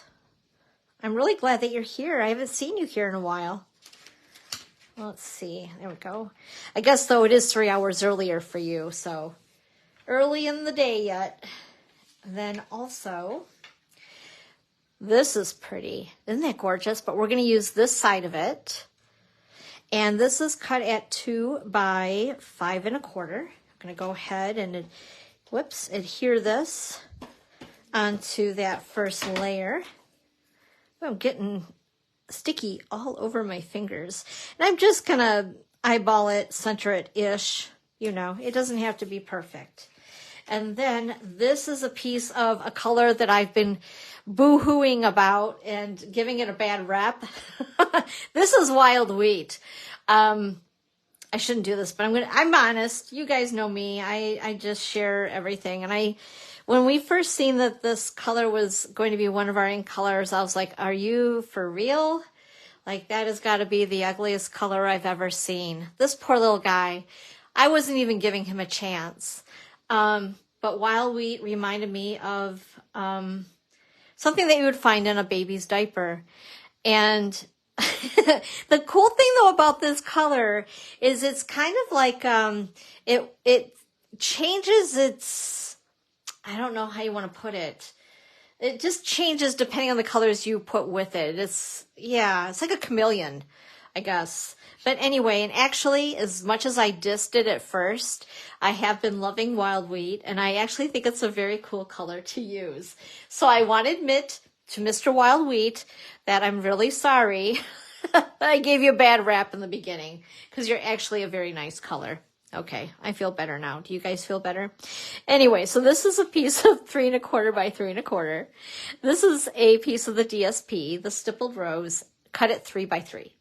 [SPEAKER 1] I'm really glad that you're here. I haven't seen you here in a while. Let's see. There we go. I guess, though, it is 3 hours earlier for you, so early in the day yet. Then also, this is pretty. Isn't that gorgeous? But we're going to use this side of it. And this is cut at 2 by 5 1/4. I'm going to go ahead and, whoops, adhere this onto that first layer. I'm getting sticky all over my fingers. And I'm just going to eyeball it, center it-ish. You know, it doesn't have to be perfect. And then this is a piece of a color that I've been boo-hooing about and giving it a bad rep. This is Wild Wheat. I shouldn't do this, but I'm honest. You guys know me. I just share everything. And when we first seen that this color was going to be one of our ink colors, I was like, are you for real? Like, that has got to be the ugliest color I've ever seen. This poor little guy, I wasn't even giving him a chance. But Wild Wheat reminded me of something that you would find in a baby's diaper. And the cool thing, though, about this color is it's kind of like it changes its, I don't know how you want to put it. It just changes depending on the colors you put with it. It's like a chameleon, I guess. But anyway, and actually, as much as I dissed it at first, I have been loving Wild Wheat, and I actually think it's a very cool color to use. So I want to admit to Mr. Wild Wheat that I'm really sorry that I gave you a bad rap in the beginning, because you're actually a very nice color. Okay, I feel better now. Do you guys feel better? Anyway, so this is a piece of 3 1/4 by 3 1/4. This is a piece of the DSP, the Stippled Rose, cut at 3 by 3.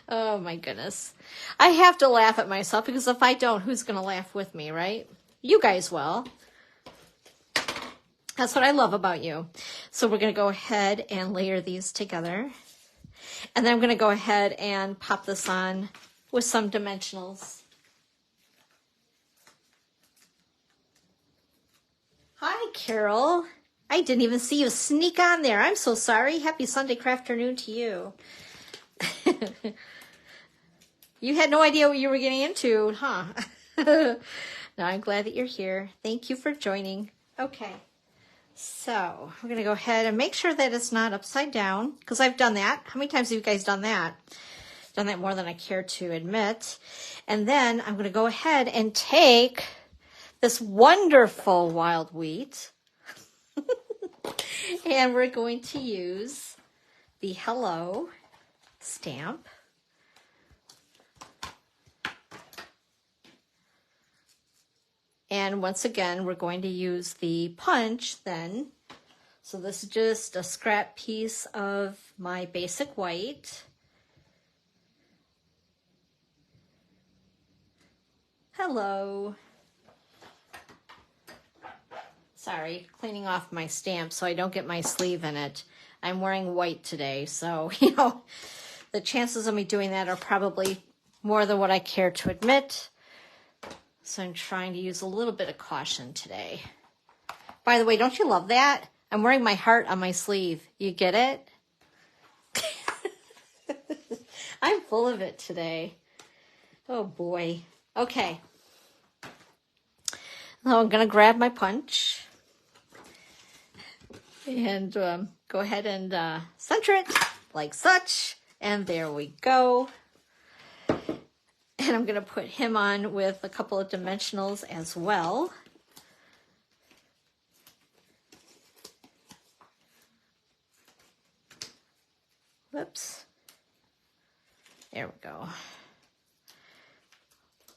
[SPEAKER 1] Oh my goodness. I have to laugh at myself, because if I don't, who's going to laugh with me, right? You guys will. That's what I love about you. So we're going to go ahead and layer these together. And then I'm going to go ahead and pop this on with some dimensionals. Hi, Carol. I didn't even see you sneak on there. I'm so sorry. Happy Sunday craft afternoon to you. You had no idea what you were getting into, huh? No, I'm glad that you're here. Thank you for joining. Okay, so we're going to go ahead and make sure that it's not upside down, because I've done that. How many times have you guys done that? Done that more than I care to admit. And then I'm going to go ahead and take this wonderful wild wheat and we're going to use the Hello stamp. And once again, we're going to use the punch then. So this is just a scrap piece of my basic white. Hello. Sorry, cleaning off my stamp so I don't get my sleeve in it. I'm wearing white today, so, you know, the chances of me doing that are probably more than what I care to admit. So I'm trying to use a little bit of caution today. By the way, don't you love that? I'm wearing my heart on my sleeve. You get it? I'm full of it today. Oh boy. Okay. Now I'm going to grab my punch and go ahead and center it like such. And there we go. And I'm going to put him on with a couple of dimensionals as well. Whoops. There we go.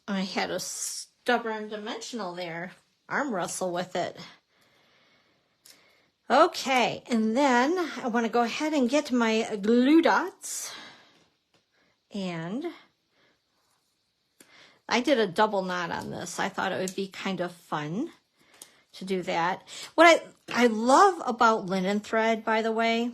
[SPEAKER 1] I had a stubborn dimensional there. Arm wrestle with it. Okay, and then I want to go ahead and get my glue dots. And I did a double knot on this. I thought it would be kind of fun to do that. What I love about linen thread, by the way,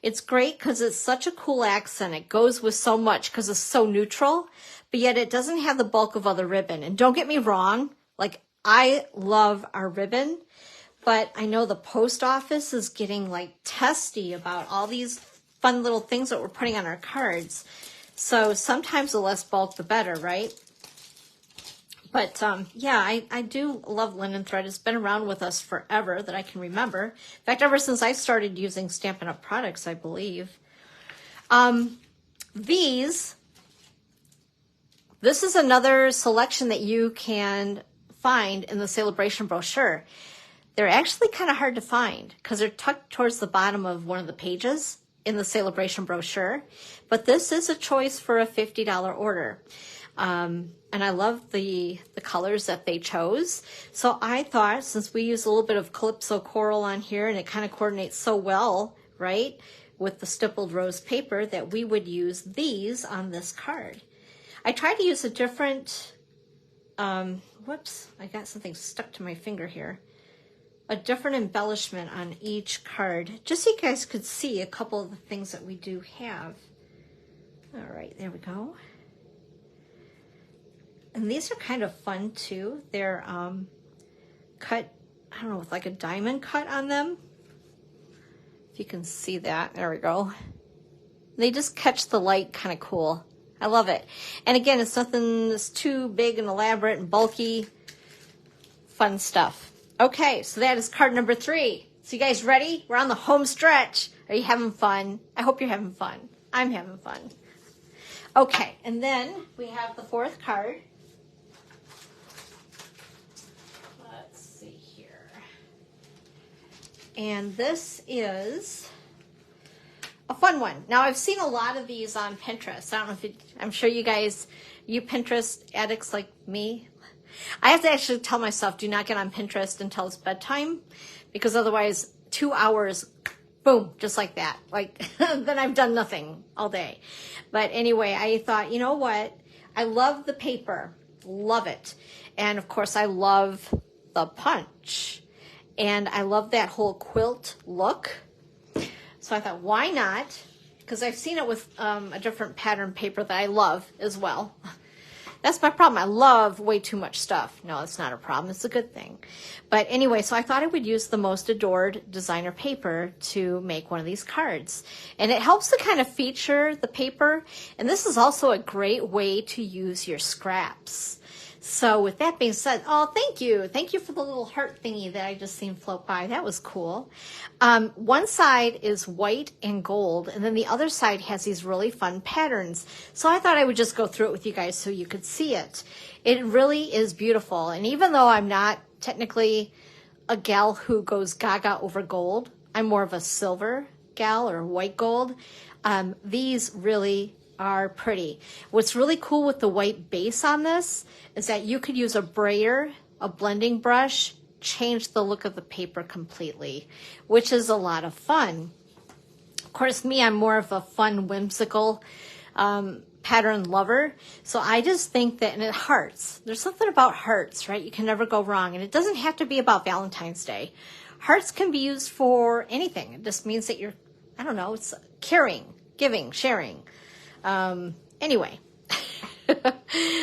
[SPEAKER 1] it's great because it's such a cool accent. It goes with so much because it's so neutral, but yet it doesn't have the bulk of other ribbon. And don't get me wrong, like I love our ribbon, but I know the post office is getting like testy about all these fun little things that we're putting on our cards. So sometimes the less bulk, the better, right? But yeah, I do love linen thread. It's been around with us forever that I can remember. In fact, ever since I started using Stampin' Up! Products, I believe. This is another selection that you can find in the Sale A Bration brochure. They're actually kind of hard to find because they're tucked towards the bottom of one of the pages in the Sale A Bration brochure. But this is a choice for a $50 order. And I love the colors that they chose. So I thought, since we use a little bit of Calypso Coral on here and it kind of coordinates so well, right, with the stippled rose paper, that we would use these on this card. I tried to use a different, whoops, I got something stuck to my finger here. A different embellishment on each card, just so you guys could see a couple of the things that we do have. All right, there we go. And these are kind of fun too. They're cut, I don't know, with like a diamond cut on them. If you can see that, there we go. They just catch the light kind of cool. I love it. And again, it's nothing that's too big and elaborate and bulky. Fun stuff. Okay, so that is card number 3. So you guys ready? We're on the home stretch. Are you having fun? I hope you're having fun. I'm having fun. Okay, and then we have the 4th card. Let's see here. And this is a fun one. Now, I've seen a lot of these on Pinterest. I don't know if I'm sure you guys, you Pinterest addicts like me, I have to actually tell myself, do not get on Pinterest until it's bedtime, because otherwise 2 hours, boom, just like that. Like, then I've done nothing all day. But anyway, I thought, you know what? I love the paper. Love it. And of course, I love the punch. And I love that whole quilt look. So I thought, why not? Because I've seen it with a different pattern paper that I love as well. That's my problem. I love way too much stuff. No, it's not a problem. It's a good thing. But anyway, so I thought I would use the Most Adored designer paper to make one of these cards. And it helps to kind of feature the paper. And this is also a great way to use your scraps. So with that being said, oh, thank you. Thank you for the little heart thingy that I just seen float by. That was cool. One side is white and gold, and then the other side has these really fun patterns. So I thought I would just go through it with you guys so you could see it. It really is beautiful. And even though I'm not technically a gal who goes gaga over gold, I'm more of a silver gal or white gold. These really are pretty. What's really cool with the white base on this is that you could use a brayer, a blending brush, change the look of the paper completely, which is a lot of fun. Of course, me, I'm more of a fun, whimsical pattern lover. So I just think that, and it hearts. There's something about hearts, right? You can never go wrong. And it doesn't have to be about Valentine's Day. Hearts can be used for anything. It just means that you're, I don't know, it's caring, giving, sharing. Anyway,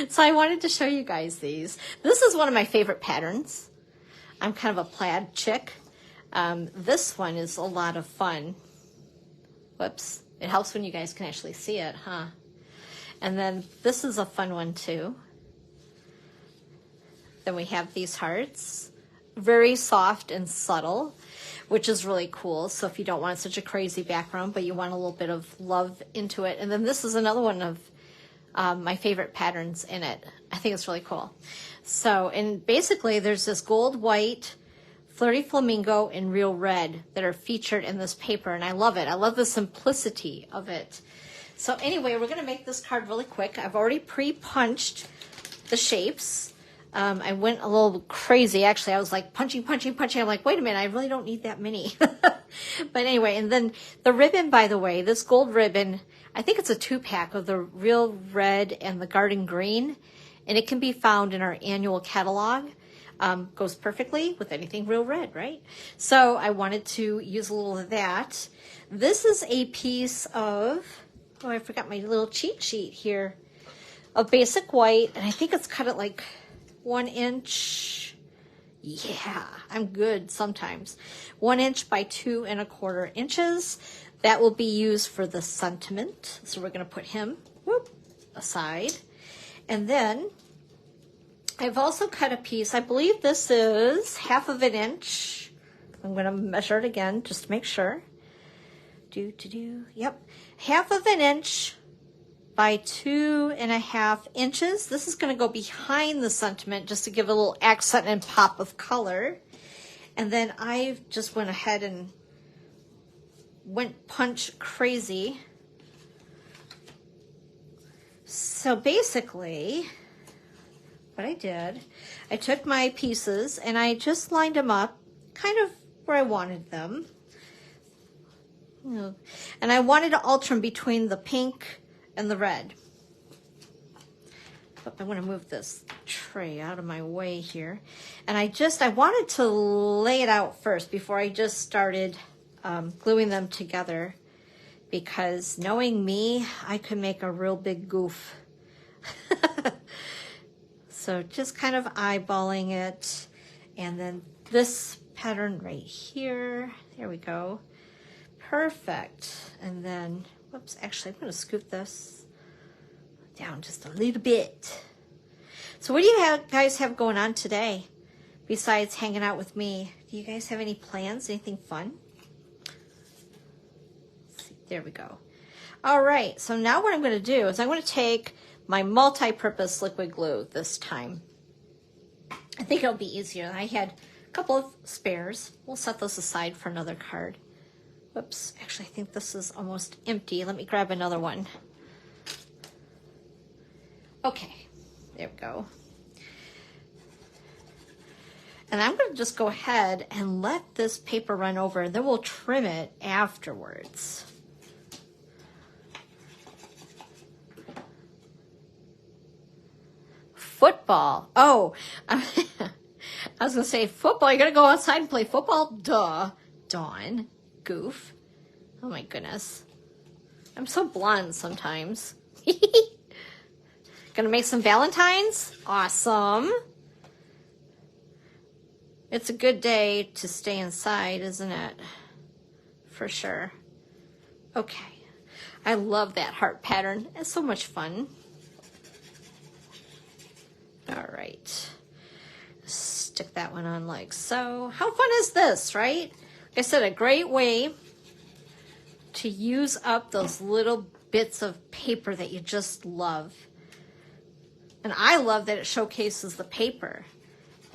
[SPEAKER 1] so I wanted to show you guys these. This is one of my favorite patterns. I'm kind of a plaid chick. This one is a lot of fun. Whoops. It helps when you guys can actually see it, huh? And then this is a fun one too. Then we have these hearts. Very soft and subtle, which is really cool. So if you don't want such a crazy background, but you want a little bit of love into it. And then this is another one of my favorite patterns in it. I think it's really cool. So, and basically there's this gold, white, flirty flamingo, and real red that are featured in this paper. And I love it. I love the simplicity of it. So anyway, we're going to make this card really quick. I've already pre-punched the shapes. I went a little crazy, actually. I was like punching. I'm like, wait a minute, I really don't need that many. But anyway, and then the ribbon, by the way, this gold ribbon, I think it's a 2-pack of the real red and the garden green. And it can be found in our annual catalog. Goes perfectly with anything real red, right? So I wanted to use a little of that. This is a piece of, oh, I forgot my little cheat sheet here, of basic white. And I think it's cut at like 1 inch. Yeah, I'm good sometimes. 1 inch by 2 1/4 inches. That will be used for the sentiment. So we're going to put him aside. And then I've also cut a piece. I believe this is 1/2 inch. I'm going to measure it again just to make sure. Yep. 1/2 inch by 2 1/2 inches. This is going to go behind the sentiment just to give a little accent and pop of color. And then I just went ahead and went punch crazy. So basically, what I did, I took my pieces and I just lined them up kind of where I wanted them. And I wanted to alter them between the pink and the red. But I want to move this tray out of my way here. And I wanted to lay it out first before I just started gluing them together, because knowing me, I could make a real big goof. So just kind of eyeballing it. And then this pattern right here, there we go. Perfect. And then, whoops, actually I'm going to scoot this down just a little bit. So what do you guys have going on today besides hanging out with me? Do you guys have any plans, anything fun? Let's see, there we go. All right, so now what I'm going to do is I'm going to take my multi-purpose liquid glue this time. I think it'll be easier. I had a couple of spares. We'll set those aside for another card. Whoops, actually I think this is almost empty. Let me grab another one. Okay, there we go. And I'm going to just go ahead and let this paper run over, and then we'll trim it afterwards. Football. Oh, I was going to say football. You're going to go outside and play football? Duh. Dawn. Goof. Oh my goodness. I'm so blonde sometimes. Gonna make some Valentines? Awesome. It's a good day to stay inside, isn't it? For sure. Okay. I love that heart pattern. It's so much fun. All right. Stick that one on like so. How fun is this, right? Like I said, a great way to use up those little bits of paper that you just love. And I love that it showcases the paper.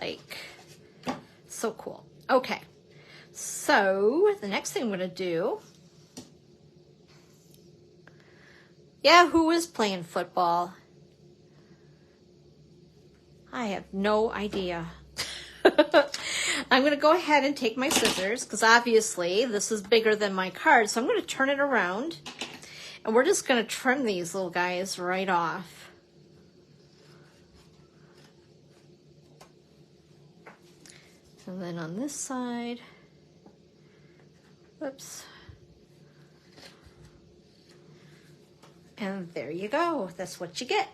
[SPEAKER 1] Like, so cool. Okay, so the next thing I'm gonna do, yeah, who is playing football? I have no idea. I'm gonna go ahead and take my scissors, because obviously this is bigger than my card, so I'm gonna turn it around, and we're just gonna trim these little guys right off. And then on this side, whoops. And there you go. That's what you get.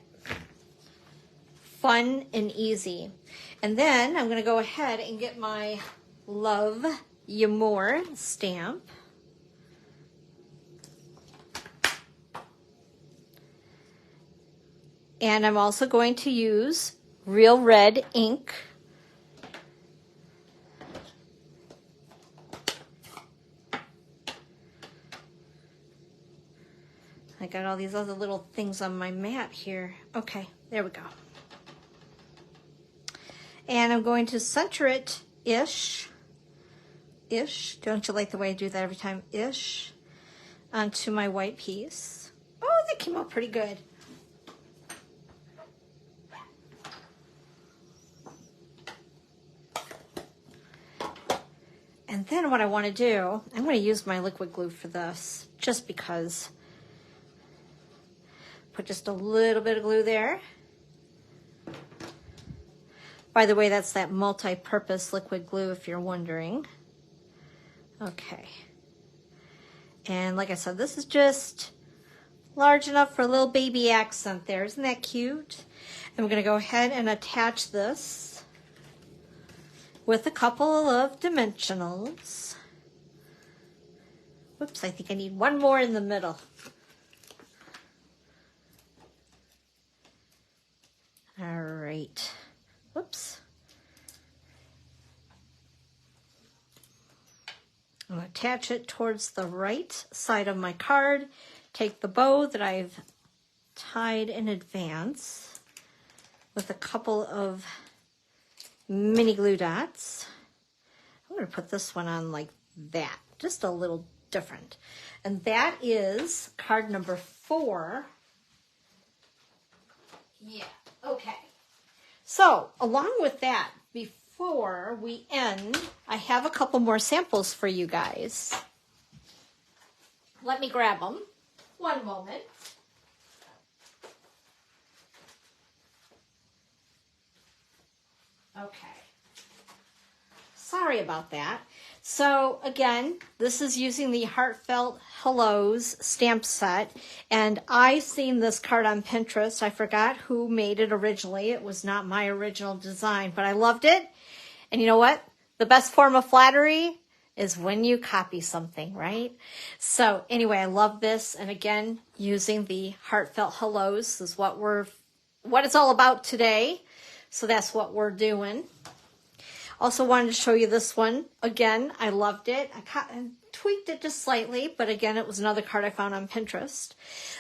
[SPEAKER 1] Fun and easy. And then I'm going to go ahead and get my Love You More stamp. And I'm also going to use Real Red ink. I got all these other little things on my mat here. Okay, there we go. And I'm going to center it ish. Don't you like the way I do that every time? Ish. Onto my white piece. Oh, that came out pretty good. And then what I want to do, I'm going to use my liquid glue for this, just because. Put just a little bit of glue there. By the way, that's that multi-purpose liquid glue, if you're wondering. Okay. And like I said, this is just large enough for a little baby accent there. Isn't that cute? I'm going to go ahead and attach this with a couple of dimensionals. Whoops, I think I need one more in the middle. All right. Whoops. I'm going to attach it towards the right side of my card. Take the bow that I've tied in advance with a couple of mini glue dots. I'm going to put this one on like that, just a little different. And that is card number 4. Yeah. Okay, so along with that, before we end, I have a couple more samples for you guys. Let me grab them. One moment. Okay. Sorry about that. So again, this is using the Heartfelt Hellos stamp set, and I seen this card on Pinterest. I forgot who made it originally. It was not my original design, but I loved it. And you know what? The best form of flattery is when you copy something, right? So anyway, I love this, and again, using the Heartfelt Hellos is what it's all about today. So that's what we're doing. Also wanted to show you this one. Again, I loved it. I tweaked it just slightly, but again, it was another card I found on Pinterest.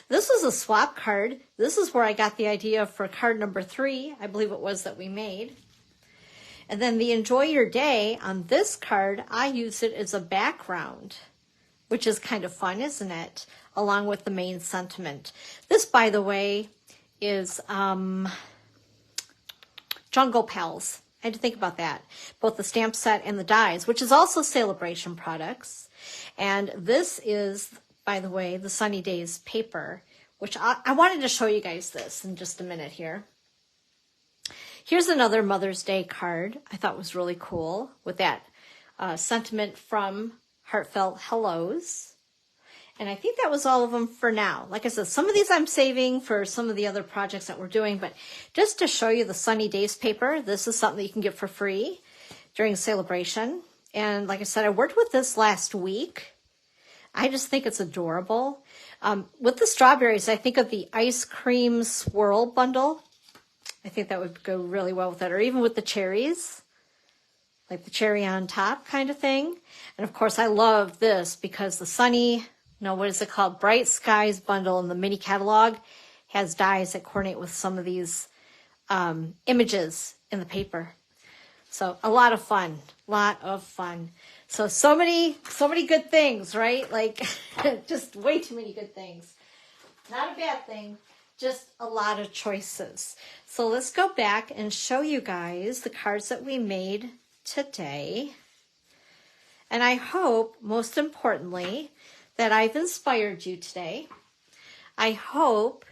[SPEAKER 1] This is a swap card. This is where I got the idea for card number 3, I believe it was, that we made. And then the Enjoy Your Day on this card, I used it as a background, which is kind of fun, isn't it? Along with the main sentiment. This, by the way, is Jungle Pals. I had to think about that. Both the stamp set and the dies, which is also Sale A Bration products. And this is, by the way, the Sunny Days paper, which I wanted to show you guys this in just a minute here. Here's another Mother's Day card I thought was really cool with that sentiment from Heartfelt Hellos. And I think that was all of them for now. Like I said, some of these I'm saving for some of the other projects that we're doing, but just to show you the Sunny Days paper, this is something that you can get for free during Sale A Bration. And like I said, I worked with this last week. I just think it's adorable. With the strawberries, I think of the ice cream swirl bundle. I think that would go really well with it, or even with the cherries, like the cherry on top kind of thing. And of course, I love this because the sunny, no, what is it called? Bright Skies bundle in the mini catalog has dies that coordinate with some of these images in the paper. So a lot of fun, So many good things, right? Like just way too many good things. Not a bad thing, just a lot of choices. So let's go back and show you guys the cards that we made today. And I hope, most importantly, that I've inspired you today. I hope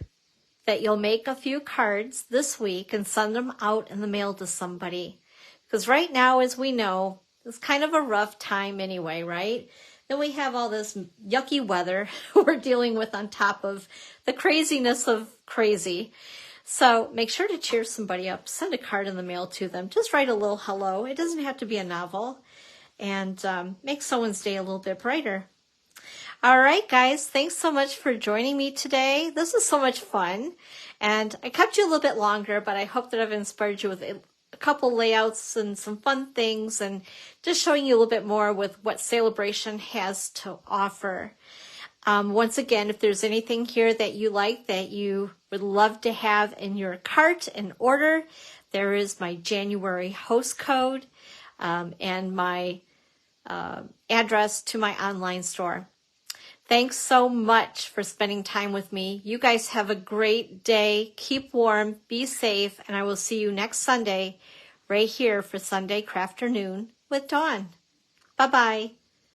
[SPEAKER 1] that you'll make a few cards this week and send them out in the mail to somebody. Because right now, as we know, it's kind of a rough time anyway, right? Then we have all this yucky weather we're dealing with on top of the craziness of crazy. So make sure to cheer somebody up. Send a card in the mail to them. Just write a little hello. It doesn't have to be a novel. And make someone's day a little bit brighter. All right, guys. Thanks so much for joining me today. This was so much fun. And I kept you a little bit longer, but I hope that I've inspired you with a couple layouts and some fun things and just showing you a little bit more with what Sale A Bration has to offer. Once again, if there's anything here that you like that you would love to have in your cart and order, there is my January host code and my address to my online store. Thanks so much for spending time with me. You guys have a great day. Keep warm, be safe, and I will see you next Sunday right here for Sunday Crafternoon with Dawn. Bye-bye.